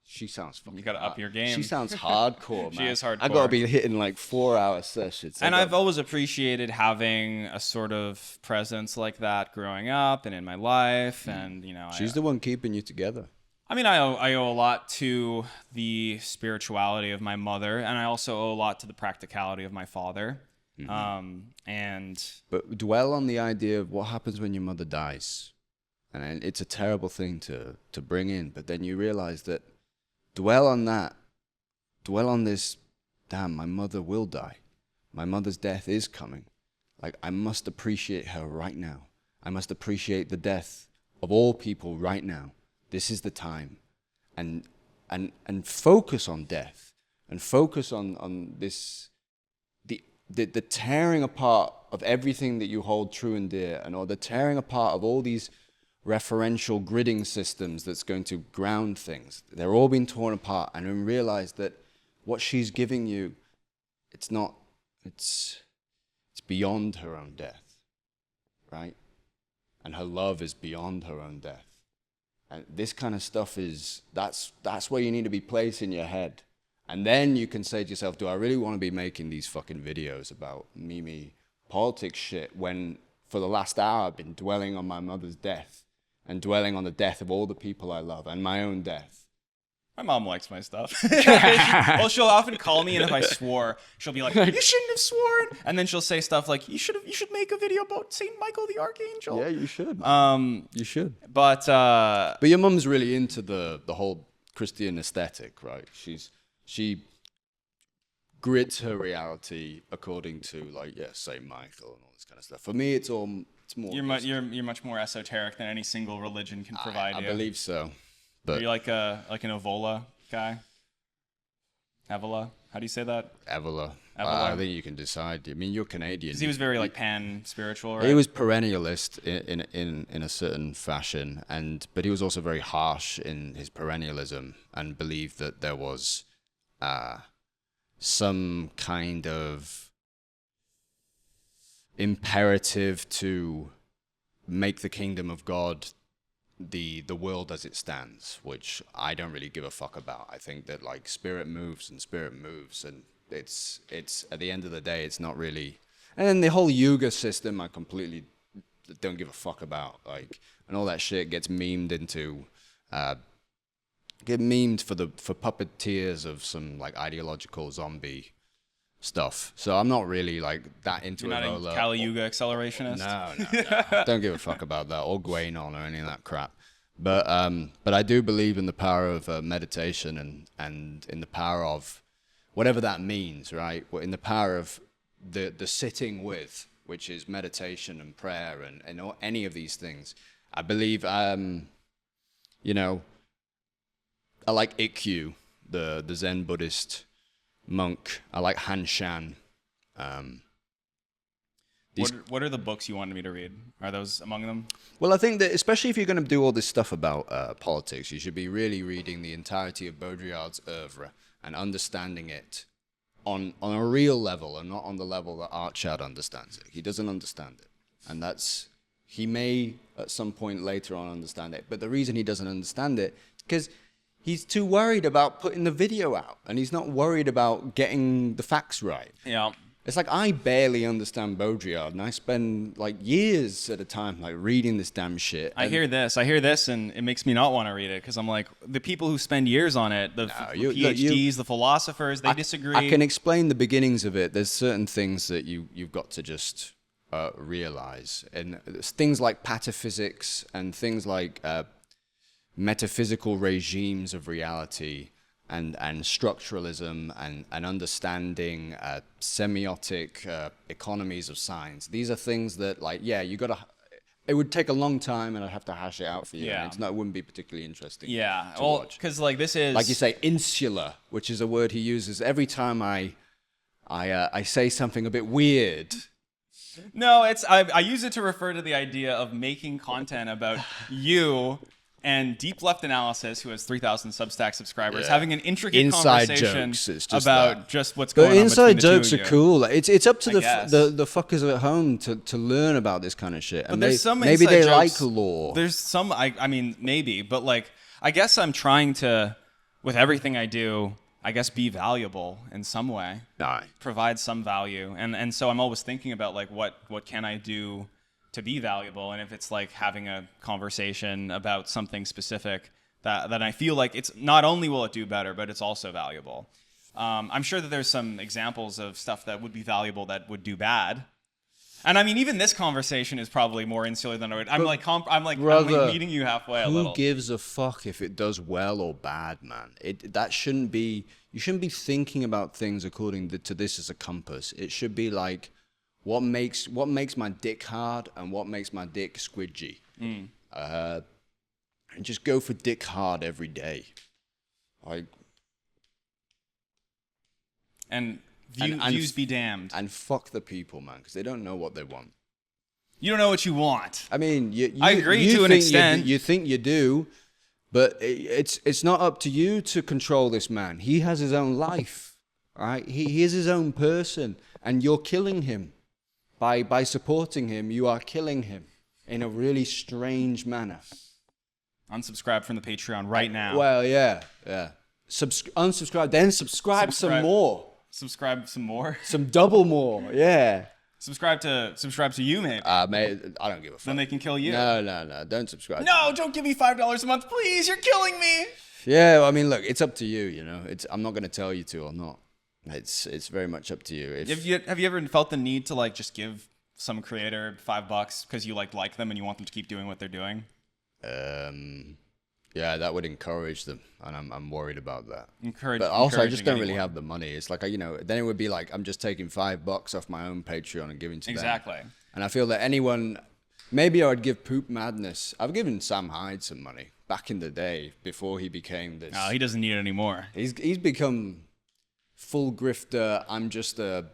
she sounds fucking... You gotta up your game. She sounds hardcore, man. She is hardcore. I gotta be hitting like 4-hour sessions. And I've always appreciated having a sort of presence like that growing up and in my life, and She's the one keeping you together. I mean, I owe a lot to the spirituality of my mother, and I also owe a lot to the practicality of my father. Mm-hmm. But dwell on the idea of what happens when your mother dies, and it's a terrible thing to bring in. But then you realize that dwell on this. Damn, my mother will die. My mother's death is coming. Like, I must appreciate her right now. I must appreciate the death of all people right now. This is the time, and focus on death, and focus on this, the tearing apart of everything that you hold true and dear, or the tearing apart of all these referential gridding systems that's going to ground things. They're all being torn apart, and then realize that what she's giving you, it's beyond her own death, right? And her love is beyond her own death. And this kind of stuff that's where you need to be placed in your head. And then you can say to yourself, do I really want to be making these fucking videos about Mimi politics shit when for the last hour I've been dwelling on my mother's death and dwelling on the death of all the people I love and my own death? My mom likes my stuff. Well, she'll often call me, and if I swore, she'll be like, "You shouldn't have sworn." And then she'll say stuff like, "You should make a video about Saint Michael the Archangel." Yeah, you should. You should. But your mum's really into the whole Christian aesthetic, right? She grids her reality according to Saint Michael and all this kind of stuff. For me, it's more. You're much more esoteric than any single religion can provide you. I believe so. But are you like an Evola guy? Evola? How do you say that? Evola. I think you can decide. I mean, you're Canadian. Because he was very pan-spiritual, right? He was perennialist in a certain fashion, but he was also very harsh in his perennialism and believed that there was some kind of imperative to make the kingdom of God the world as it stands, which I don't really give a fuck about. I think that spirit moves, and it's at the end of the day, it's not really. And then the whole yoga system, I completely don't give a fuck about. And all that shit gets memed into, for puppeteers of some ideological zombie stuff. So I'm not really that into it. You're not a Kali Yuga accelerationist? No. Don't give a fuck about that, or Guanon or any of that crap. But I do believe in the power of meditation and in the power of whatever that means, right? In the power of the sitting with, which is meditation and prayer and any of these things. I believe you know, I like Ikkyu, the Zen Buddhist monk. I like Han Shan. What are the books you wanted me to read? Are those among them? Well, I think that especially if you're going to do all this stuff about politics, you should be really reading the entirety of Baudrillard's oeuvre and understanding it on a real level and not on the level that Archard understands it. He doesn't understand it. And he may at some point later on understand it. But the reason he doesn't understand it is because he's too worried about putting the video out, and he's not worried about getting the facts right. Yeah. It's like I barely understand Baudrillard, and I spend like years at a time like reading this damn shit. I hear this, and it makes me not want to read it because I'm like, the people who spend years on it, the PhDs, the philosophers, they disagree. I can explain the beginnings of it. There's certain things that you've got to just realize, and things like pataphysics and things like metaphysical regimes of reality. And structuralism and understanding semiotic economies of science. These are things that, like, yeah, it would take a long time, and I'd have to hash it out for you. Yeah. It wouldn't be particularly interesting. Yeah, to watch. Because like this is, like you say, insular, which is a word he uses every time I say something a bit weird. No, I use it to refer to the idea of making content about you. And Deep Left Analysis, who has 3,000 Substack subscribers, having an intricate inside conversation jokes, about just what's going on. But inside between jokes the two are of cool. It's up to the guess. fuckers at home to learn about this kind of shit. But And there's some maybe inside they jokes, like law. There's some, I mean, maybe, but like, I guess I'm trying to, with everything I do, I guess be valuable in some way. No. Provide some value. And so I'm always thinking about like, what can I do to be valuable? And if it's like having a conversation about something specific that I feel like it's not only will it do better, but it's also valuable. I'm sure that there's some examples of stuff that would be valuable that would do bad. And I mean, even this conversation is probably more insular than I would. I'm like meeting you halfway a little. Who gives a fuck if it does well or bad, man? That shouldn't be. You shouldn't be thinking about things according to this as a compass. It should be like, what makes my dick hard and what makes my dick squidgy. And just go for dick hard every day. Like. And views be damned. And fuck the people, man, because they don't know what they want. You don't know what you want. I mean, I agree to an extent. You think you do, but it's not up to you to control this man. He has his own life, right? He is his own person, and you're killing him. By supporting him, you are killing him in a really strange manner. Unsubscribe from the Patreon right now. Well, yeah. Unsubscribe, then subscribe some more. Subscribe some more. Some double more, yeah. Subscribe to you, maybe. Mate, I don't give a fuck. Then they can kill you. No, don't subscribe. No, don't give me $5 a month, please. You're killing me. Yeah, I mean, look, it's up to you. You know, I'm not going to tell you to or not. It's very much up to you. Have you ever felt the need to like just give some creator $5 because you like them and you want them to keep doing what they're doing? Yeah, that would encourage them, and I'm worried about that. But also, I just don't really have the money. It's like, then it would be like I'm just taking $5 off my own Patreon and giving to them. Exactly. And I feel that anyone, maybe I would give Poop Madness. I've given Sam Hyde some money back in the day before he became this. No, he doesn't need it anymore. He's become full grifter. I'm just the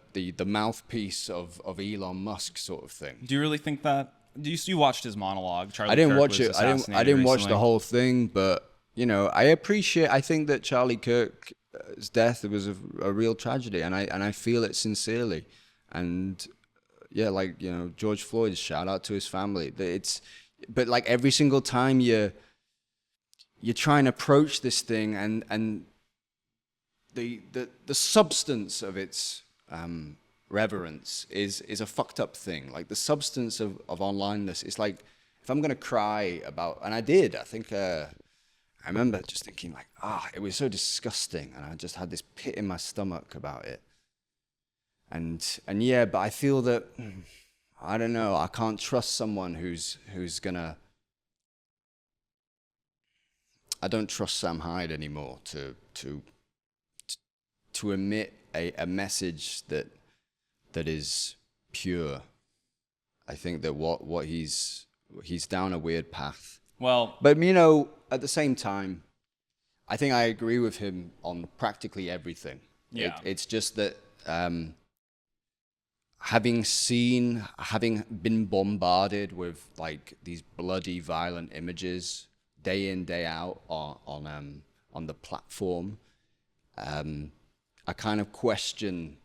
mouthpiece of Elon Musk sort of thing. Do you really think that? You watched his monologue? I didn't watch it. I didn't watch the whole thing, but I think that Charlie Kirk's death was a real tragedy, and I feel it sincerely. And yeah, like George Floyd's, shout out to his family. But like every single time you're trying to approach this thing, and the substance of its reverence is a fucked up thing. Like the substance of onlineness. It's like, if I'm gonna cry about, and I did. I think I remember just thinking like, it was so disgusting, and I just had this pit in my stomach about it. And yeah, but I feel that I don't know. I can't trust someone who's gonna. I don't trust Sam Hyde anymore to emit a message that is pure. I think that what he's down a weird path. Well, but at the same time, I think I agree with him on practically everything. Yeah. It's just that having been bombarded with like these bloody, violent images day in, day out on the platform, I kind of question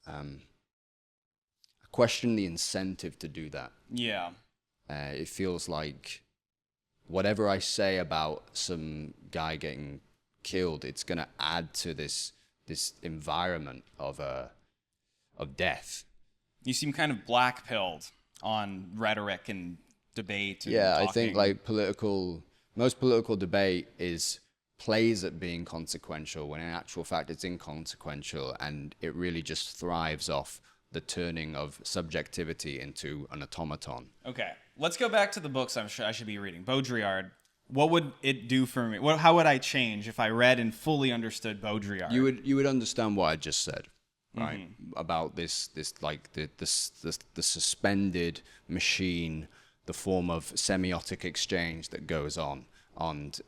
the incentive to do that. Yeah. It feels like whatever I say about some guy getting killed, it's going to add to this environment of death. You seem kind of black-pilled on rhetoric and debate. And yeah, talking. I think like most political debate plays at being consequential when in actual fact it's inconsequential, and it really just thrives off the turning of subjectivity into an automaton. Okay, let's go back to the books I should be reading. Baudrillard. What would it do for me? How would I change if I read and fully understood Baudrillard? You would understand what I just said, right? About this like the suspended machine, the form of semiotic exchange that goes on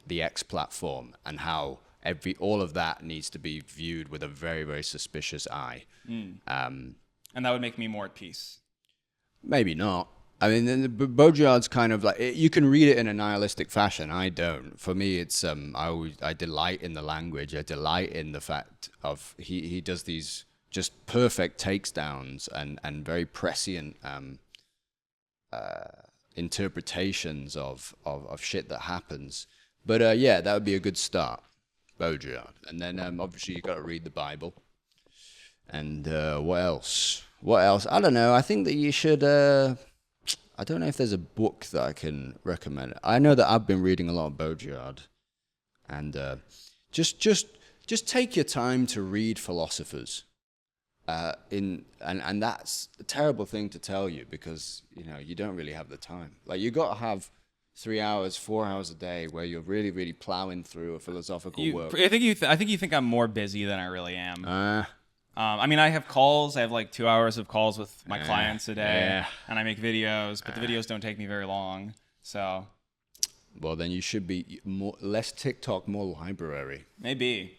the X platform, and how all of that needs to be viewed with a very, very suspicious eye. And that would make me more at peace. Maybe not. I mean, Baudrillard's kind of like, you can read it in a nihilistic fashion. I don't. For me, it's I delight in the language. I delight in the fact of he does these just perfect takedowns and very prescient interpretations of shit that happens. But yeah, that would be a good start, Baudrillard. And then obviously you got to read the Bible. And what else? I don't know. I think that you should. I don't know if there's a book that I can recommend. I know that I've been reading a lot of Baudrillard, and just take your time to read philosophers. And that's a terrible thing to tell you, because you don't really have the time. Like, you got to have 3 hours, 4 hours a day where you're really, really plowing through a philosophical work. I think you think I'm more busy than I really am. I mean, I have calls. I have like 2 hours of calls with my clients a day, and I make videos, but the videos don't take me very long. So, well, then you should be less TikTok, more library. Maybe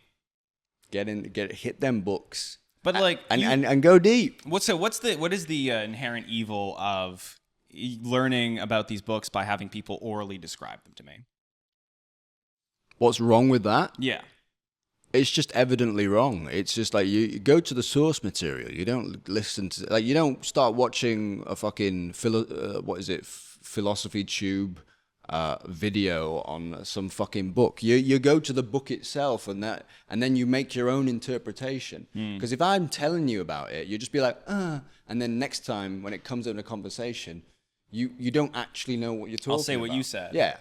hit them books, but like and go deep. What is the inherent evil of learning about these books by having people orally describe them to me? What's wrong with that? Yeah. It's just evidently wrong. It's just like you go to the source material. You don't listen to, like, you don't start watching a fucking philosophy tube video on some fucking book. You go to the book itself, and then you make your own interpretation. Because if I'm telling you about it, you just be like, and then next time when it comes in a conversation, you don't actually know what you're talking about. I'll say what you said. Yeah.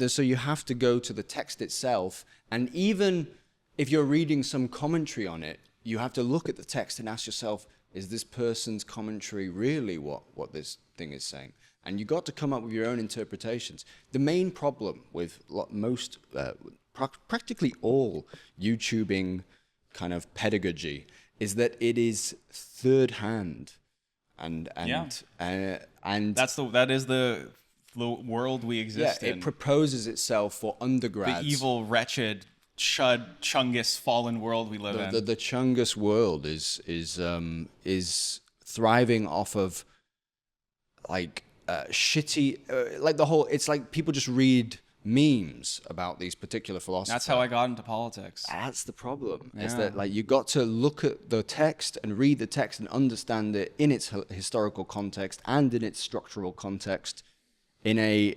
So you have to go to the text itself, and even if you're reading some commentary on it, you have to look at the text and ask yourself, is this person's commentary really what this thing is saying? And you got to come up with your own interpretations. The main problem with most, practically all YouTubing kind of pedagogy is that it is third hand. And that is the world we exist in. It proposes itself for undergrads. The evil, wretched, Chungus fallen world we live in. The Chungus world is thriving off of like shitty, like the whole. It's like people just read memes about these particular philosophers. That's how I got into politics. That's the problem. Is that like you got to look at the text and read the text and understand it in its historical context and in its structural context in a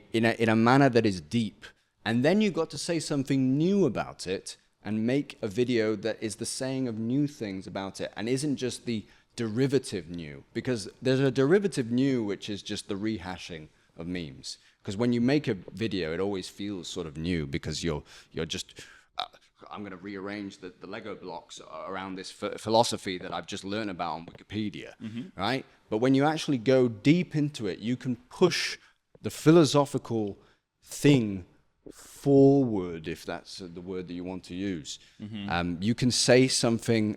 manner that is deep. And then you got to say something new about it and make a video that is the saying of new things about it and isn't just the derivative new, because there's a derivative new which is just the rehashing of memes. Because when you make a video, it always feels sort of new because you're just, I'm going to rearrange the Lego blocks around this philosophy that I've just learned about on Wikipedia, right? But when you actually go deep into it, you can push the philosophical thing forward, if that's the word that you want to use. You can say something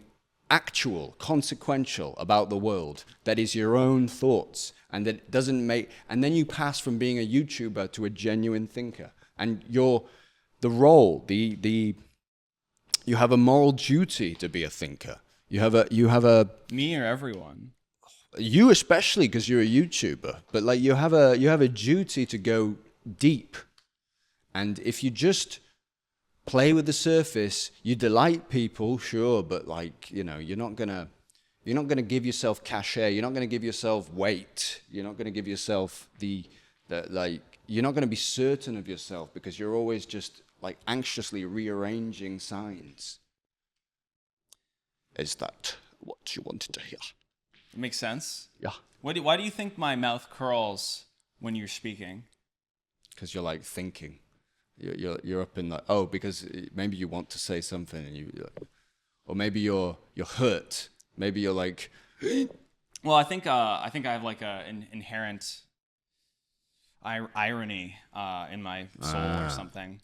actual, consequential about the world that is your own thoughts, and that doesn't make, and then you pass from being a YouTuber to a genuine thinker. And the role, you have a moral duty to be a thinker. You have a Me or everyone? you especially because you're a YouTuber, but like you have a duty to go deep. And if you just play with the surface, you delight people, sure, but like, you know, you're not gonna give yourself cachet. You're not gonna give yourself weight. You're not gonna give yourself you're not gonna be certain of yourself because you're always just like anxiously rearranging signs. Is that what you wanted to hear? It makes sense. Yeah. Why do you think my mouth curls when you're speaking? Because you're like thinking. You're up in because maybe you want to say something and or maybe you're hurt. Maybe you're like. Well, I think I have like an inherent irony in my soul or something,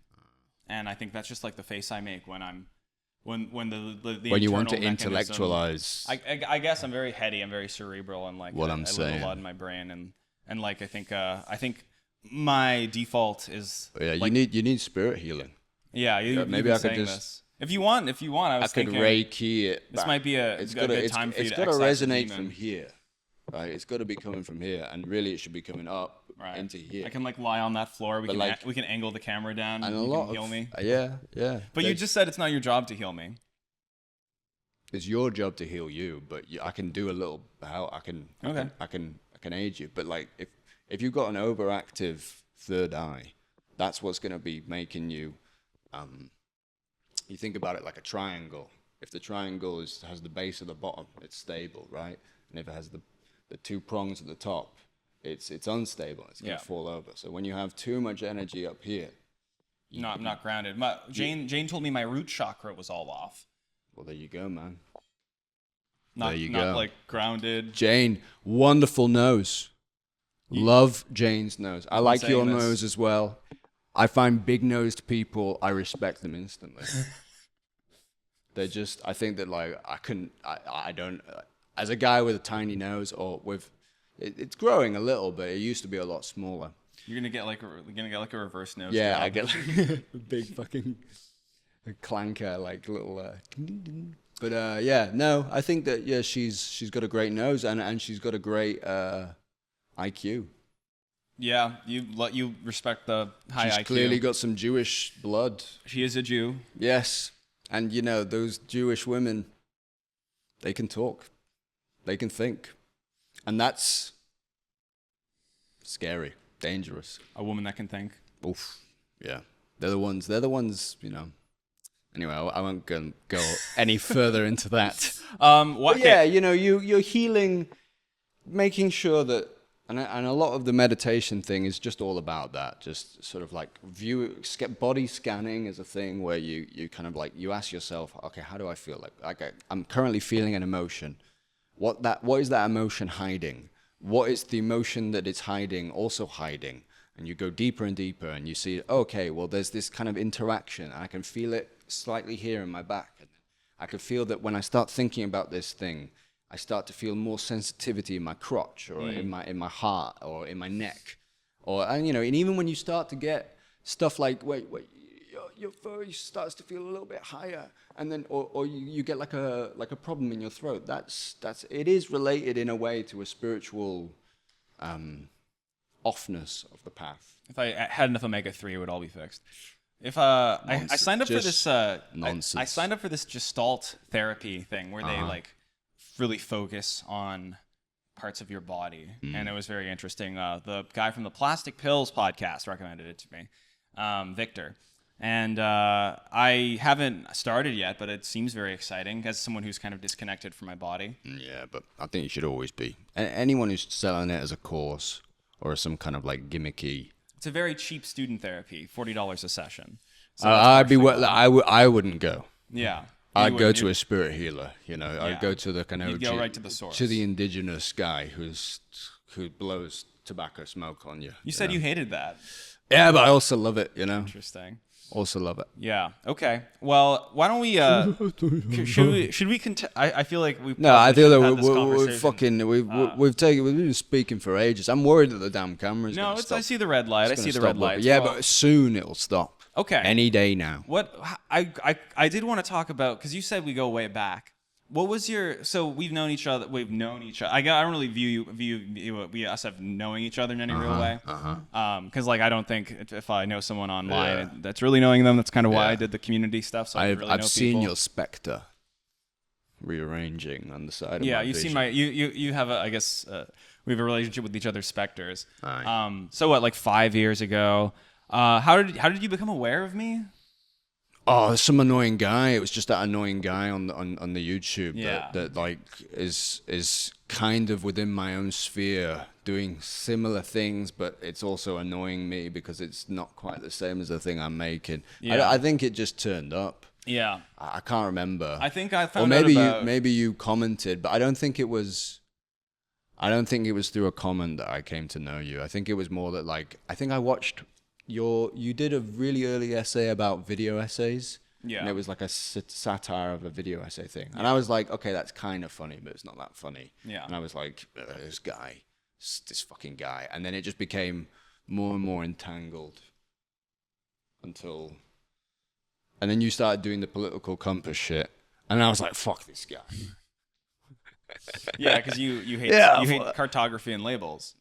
and I think that's just like the face I make when I'm when you want to mechanism, intellectualize. I guess I'm very heady. I'm very cerebral, and like what I I'm live saying. a lot in my brain, and like I think my default is You need spirit healing. Yeah, maybe I could just this. If you want, I could Reiki it. This might be a good time for you to It's got to exercise the resonate demon. from here, right? It's got to be coming from here, and really it should be coming up into here. I can like lie on that floor. We can angle the camera down. And you a lot can heal me. Yeah. But you just said it's not your job to heal me. It's your job to heal you, but I can do a little help. I can aid you. But like if you've got an overactive third eye, that's what's going to be making you. You think about it like a triangle. If the triangle has the base at the bottom, it's stable, right? And if it has the two prongs at the top, it's unstable. It's going to fall over. So when you have too much energy up here, I'm not grounded. Jane told me my root chakra was all off. Well, there you go, man. Not like grounded. Jane, wonderful nose. Love Jane's nose. I like your nose as well. I find big-nosed people, I respect them instantly. They're just, I think that like, I don't, as a guy with a tiny nose or it's growing a little bit. It used to be a lot smaller. You're gonna get like a reverse nose. Yeah, job. I get like a big fucking clanker, like little. But I think that she's got a great nose and she's got a great IQ. Yeah, you respect the high IQ. She's clearly got some Jewish blood. She is a Jew. Yes, and you know those Jewish women, they can talk, they can think, and that's scary, dangerous. A woman that can think. Oof. Yeah, they're the ones. You know. Anyway, I won't go any further into that. You know, you're healing, making sure that. And a lot of the meditation thing is just all about that. Just sort of like body scanning is a thing where you kind of like, you ask yourself, okay, how do I feel? Like I'm currently feeling an emotion. What is that emotion hiding? What is the emotion that it's hiding also hiding? And you go deeper and deeper and you see, okay, well, there's this kind of interaction. And I can feel it slightly here in my back. And I can feel that when I start thinking about this thing, I start to feel more sensitivity in my crotch or in my heart or in my neck, and even when you start to get stuff like wait, your voice starts to feel a little bit higher, and then or you get like a problem in your throat. It is related in a way to a spiritual offness of the path. If I had enough omega-3, it would all be fixed. If I signed up for this nonsense. I signed up for this Gestalt therapy thing where they like really focus on parts of your body, and it was very interesting. The guy from the Plastic Pills podcast recommended it to me, Victor, and I haven't started yet, but it seems very exciting as someone who's kind of disconnected from my body. Yeah, but I think you should always be. Anyone who's selling it as a course or some kind of like gimmicky. It's a very cheap student therapy, $40 a session. So I wouldn't go. Yeah. I'd go to a spirit healer, you know. Yeah. I'd go to the kind of You'd go right to the source. To the indigenous guy who blows tobacco smoke on you. You said you hated that. Yeah, but I also love it, you know. Interesting. Also love it. Yeah. Okay. Well, why don't we? Should we? I feel like we. No, I feel that we've we've been speaking for ages. I'm worried that the damn camera's No, gonna stop. I see the red light. I see the red light. Yeah, but soon it'll stop. Okay. Any day now. What I did want to talk about, because you said we go way back. What was your? So we've known each other. I don't really view us have knowing each other in any real way. Because like I don't think if I know someone online, that's really knowing them. That's kind of why I did the community stuff. So I've seen your spectre rearranging on the side of my you've vision. seen my you have I guess we have a relationship with each other's specters. Aye. So what, like 5 years ago? How did you become aware of me? Oh, some annoying guy. It was just that annoying guy on the YouTube that like is kind of within my own sphere doing similar things, but it's also annoying me because it's not quite the same as the thing I'm making. Yeah. I think it just turned up. Yeah. I can't remember. I think I found or maybe out about... maybe you commented, but I don't think it was through a comment that I came to know you. I think it was more that like I think I watched you did a really early essay about video essays. Yeah. And it was like a satire of a video essay thing. And I was like, okay, that's kind of funny, but it's not that funny. Yeah. And I was like, this fucking guy. And then it just became more and more entangled and then you started doing the political compass shit. And I was like, fuck this guy. Yeah, because you hate cartography and labels.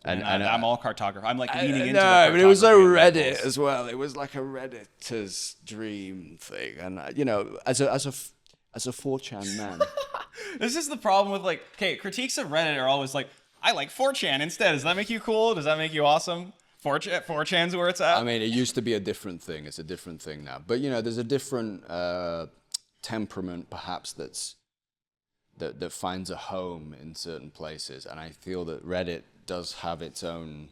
And I'm all cartography. I'm like leaning into no, but it was a Reddit as well. It was like a Redditor's dream thing, and as a 4chan man, this is the problem with like, okay, critiques of Reddit are always like, I like 4chan instead. Does that make you cool? Does that make you awesome? 4chan's where it's at. I mean, it used to be a different thing. It's a different thing now. But there's a different temperament, perhaps that finds a home in certain places, and I feel that Reddit does have its own.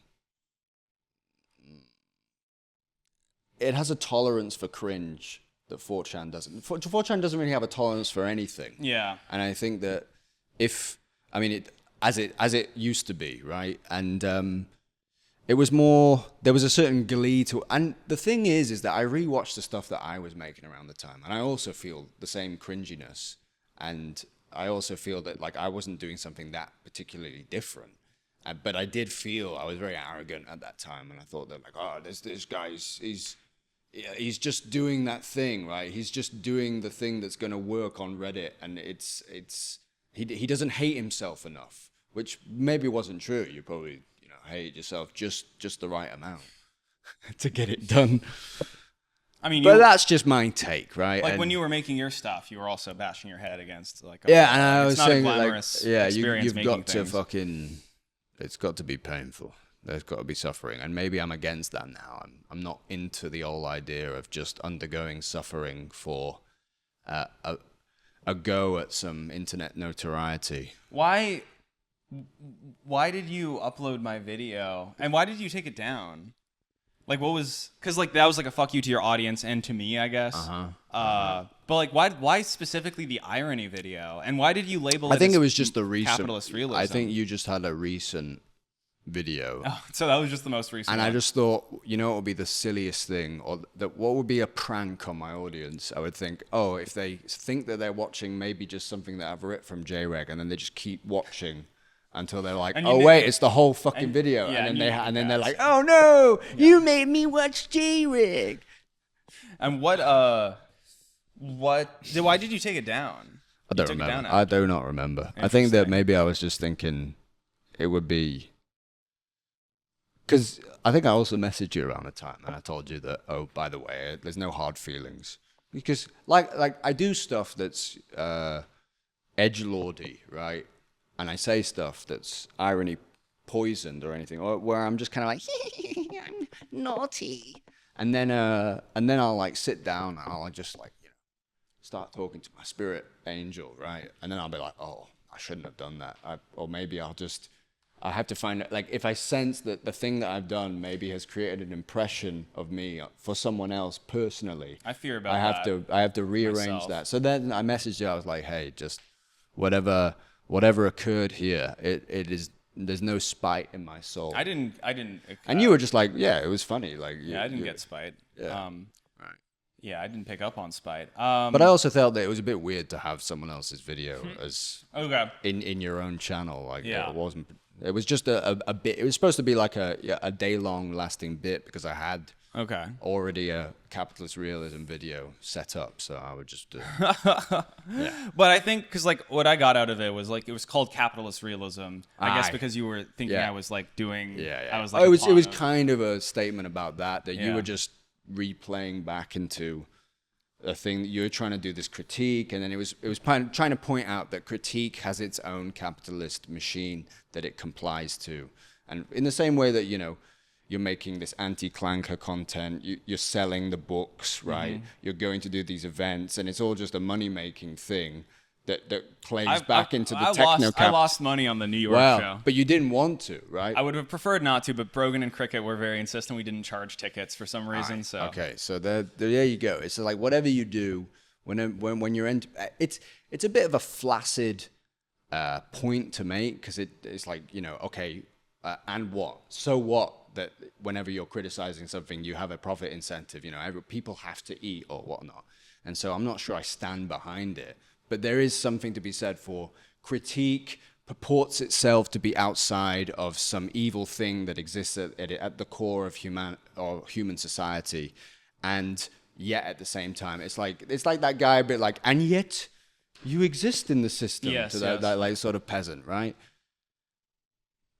It has a tolerance for cringe that 4chan doesn't. 4chan doesn't really have a tolerance for anything. Yeah. And I think that as it used to be, right? And it was more. There was a certain glee to. And the thing is that I rewatched the stuff that I was making around the time, and I also feel the same cringiness, and I also feel that like I wasn't doing something that particularly different. But I did feel I was very arrogant at that time, and I thought that like, oh, this guy's he's just doing that thing, right? He's just doing the thing that's going to work on Reddit, and he doesn't hate himself enough, which maybe wasn't true. You probably hate yourself just the right amount to get it done. I mean, but that's just my take, right? Like when you were making your stuff, you were also bashing your head against like. And I was saying you've got to fucking. It's got to be painful. There's got to be suffering, and maybe I'm against that now. I'm not into the whole idea of just undergoing suffering for a go at some internet notoriety. Why did you upload my video, and why did you take it down? Like, what was? Because like that was like a fuck you to your audience and to me, I guess. But like, why specifically the irony video, and why did you label it? I think it was just the recent capitalist realism. I think you just had a recent video. Oh, so that was just the most recent. And one. I just thought, what would be the silliest thing, or what would be a prank on my audience? I would think, if they think that they're watching maybe just something that I've ripped from Jreg, and then they just keep watching. Until they're like, it's the whole fucking video, and then they're like, oh no, you made me watch Jreg. And why did you take it down? I don't remember. I do not remember. I think that maybe I was just thinking it would be because I think I also messaged you around the time, and I told you that by the way, there's no hard feelings because like I do stuff that's edgelordy, right? And I say stuff that's irony poisoned or anything, or where I'm just kind of like, I'm naughty. And then I'll like sit down and I'll just like, start talking to my spirit angel, right? And then I'll be like, oh, I shouldn't have done that. Or maybe I have to find, like, if I sense that the thing that I've done maybe has created an impression of me for someone else personally. I fear about I have to rearrange myself. That. So then I messaged you, I was like, hey, just whatever occurred here, it there's no spite in my soul. I didn't. And you were just like, yeah, it was funny. Like, Yeah, I didn't get spite. Yeah. Right. Yeah, I didn't pick up on spite. But I also felt that it was a bit weird to have someone else's video as Okay. in your own channel. Like, Yeah. it wasn't. It was just a bit. It was supposed to be like a day-long lasting bit because I had Okay. already a capitalist realism video set up, so I would just But I think because like what I got out of it was like it was called capitalist realism. I guess Aye. because you were thinking Yeah. I was like doing. yeah. I was like. it was kind of a statement about that you Yeah. were just replaying back into a thing that you were trying to do this critique, and then it was trying to point out that critique has its own capitalist machine that it complies to, and in the same way that you're making this anti-clanker content, you're selling the books, right? You're going to do these events, and it's all just a money-making thing that plays back into the techno. I lost money on the New York show. But you didn't want to, right? I would have preferred not to, but Brogan and Cricket were very insistent we didn't charge tickets for some reason. So okay, so there you go. It's like whatever you do, when you're in, it's a bit of a flaccid point to make because it's like okay, and what? So what? That whenever you're criticizing something, you have a profit incentive. People have to eat or whatnot, and so I'm not sure I stand behind it. But there is something to be said for critique purports itself to be outside of some evil thing that exists at the core of human society, and yet at the same time, it's like that guy a bit like, and yet you exist in the system. Yes, to that like sort of peasant, right?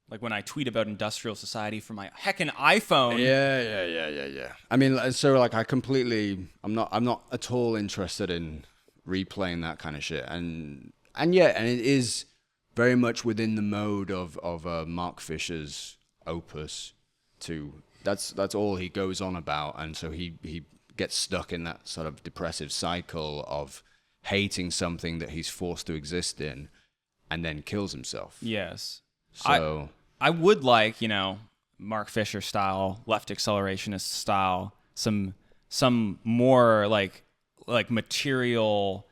Like when I tweet about industrial society from my heckin' iPhone. Yeah. I mean, so like I'm not at all interested in replaying that kind of shit, and it is very much within the mode of Mark Fisher's opus. That's all he goes on about, and so he gets stuck in that sort of depressive cycle of hating something that he's forced to exist in, and then kills himself. Yes. So I would like, Mark Fisher style, left accelerationist style, some more like material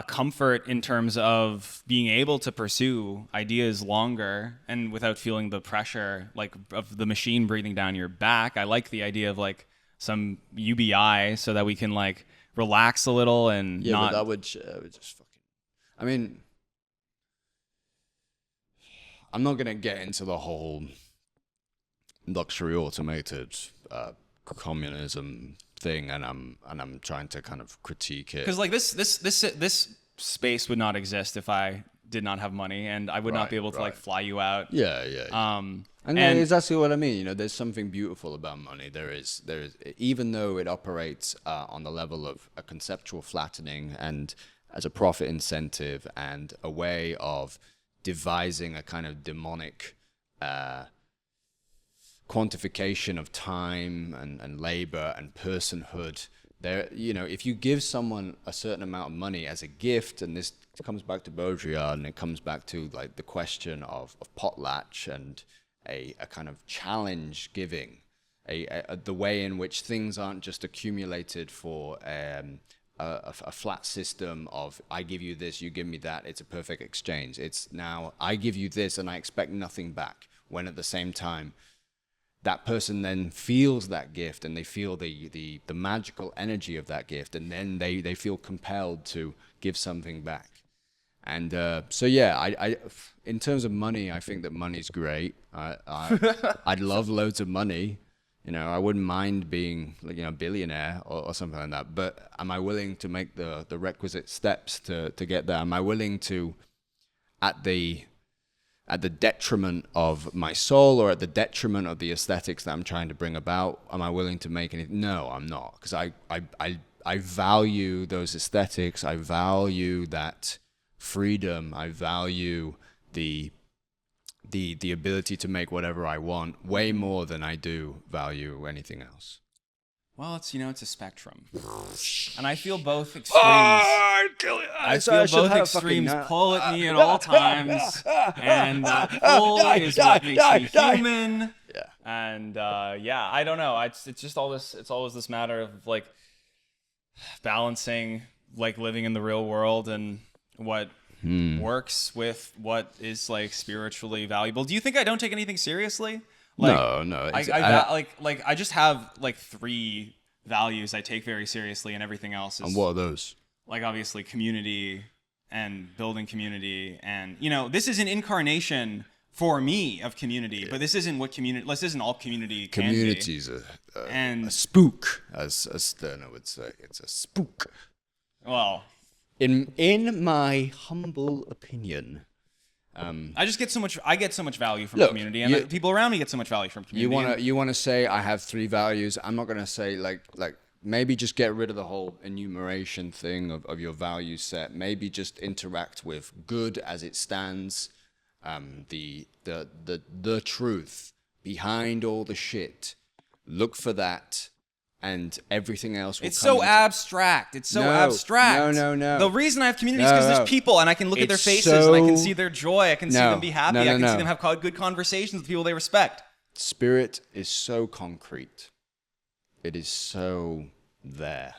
comfort in terms of being able to pursue ideas longer and without feeling the pressure like of the machine breathing down your back. I like the idea of like some UBI so that we can like relax a little and but that would just fucking. I mean, I'm not gonna get into the whole luxury automated communism thing, and I'm trying to kind of critique it because like this space would not exist if I did not have money, and I would not be able to like fly you out. Yeah. And that's exactly what I mean. There's something beautiful about money. There is, even though it operates on the level of a conceptual flattening and as a profit incentive and a way of devising a kind of demonic quantification of time and labor and personhood. There, if you give someone a certain amount of money as a gift, and this comes back to Baudrillard, and it comes back to like the question of potlatch and a kind of challenge giving, the way in which things aren't just accumulated for a flat system of I give you this, you give me that, it's a perfect exchange. It's now I give you this and I expect nothing back, when at the same time that person then feels that gift and they feel the magical energy of that gift, and then they feel compelled to give something back. And so yeah, I in terms of money, I think that money's great. I'd love loads of money. I wouldn't mind being a billionaire or something like that. But am I willing to make the requisite steps to get there? Am I willing to, at the detriment of my soul or at the detriment of the aesthetics that I'm trying to bring about, am I willing to make anything? No, I'm not, because I value those aesthetics. I value that freedom. I value the ability to make whatever I want way more than I do value anything else. Well, it's a spectrum, and I feel both extremes. I feel both extremes pull at me at all times, and that pull is what makes me human. Yeah. And I don't know. It's just all this. It's always this matter of like balancing, like living in the real world and what works with what is like spiritually valuable. Do you think I don't take anything seriously? No. I just have like 3 values I take very seriously, and everything else is. And what are those? Like obviously community and building community, and this is an incarnation for me of community, but this isn't what community. This isn't all community. Community's and a spook, as Sterner would say. It's a spook. Well, in my humble opinion, I just get so much. I get so much value from community, and the people around me get so much value from community. You wanna say I have 3 values? I'm not gonna say like maybe just get rid of the whole enumeration thing of your value set. Maybe just interact with good as it stands. The truth behind all the shit. Look for that, and everything else will It's so abstract. It's so abstract. No. The reason I have community is because there's people, and I can look at their faces, and I can see their joy. I can see them be happy. I can see them have good conversations with people they respect. Spirit is so concrete. It is so there.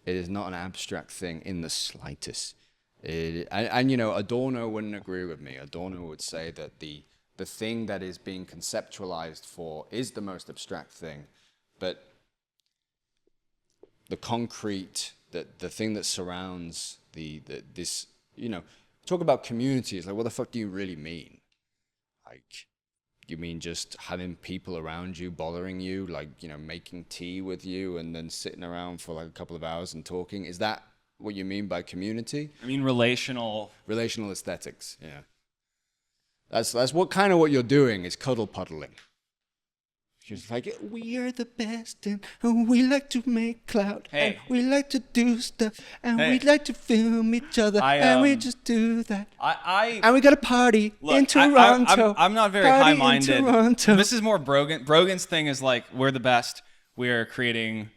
It is not an abstract thing in the slightest. Adorno wouldn't agree with me. Adorno would say that the thing that is being conceptualized for is the most abstract thing, but the concrete, the thing that surrounds this, talk about communities. Like, what the fuck do you really mean? Like, you mean just having people around you bothering you, like, making tea with you and then sitting around for like a couple of hours and talking? Is that what you mean by community? I mean relational aesthetics. Yeah, that's what you're doing is cuddle puddling. She's like, we are the best, and we like to make clout, and we like to do stuff, and we like to film each other, and we just do that. And we got a party in Toronto. I'm not very high-minded. This is more Brogan. Brogan's thing is like, we're the best. We're creating,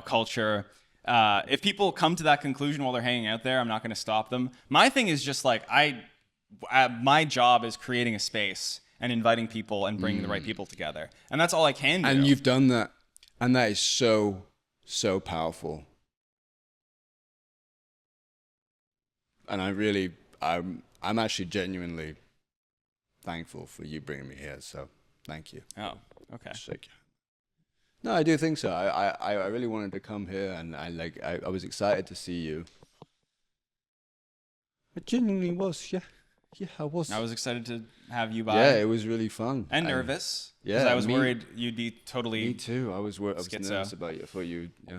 culture. If people come to that conclusion while they're hanging out there, I'm not going to stop them. My thing is just like, my job is creating a space and inviting people and bringing the right people together. And that's all I can do. And you've done that. And that is so, so powerful. And I'm actually genuinely thankful for you bringing me here. So thank you. Oh, okay. Shake your hand. No, I do think so. I really wanted to come here, and I was excited to see you. I genuinely was, yeah. Yeah, I was. I was excited to have you by. Yeah, it was really fun. And nervous. Yeah. Because I was worried you'd be totally. Me too. I was nervous about you. I thought you, yeah.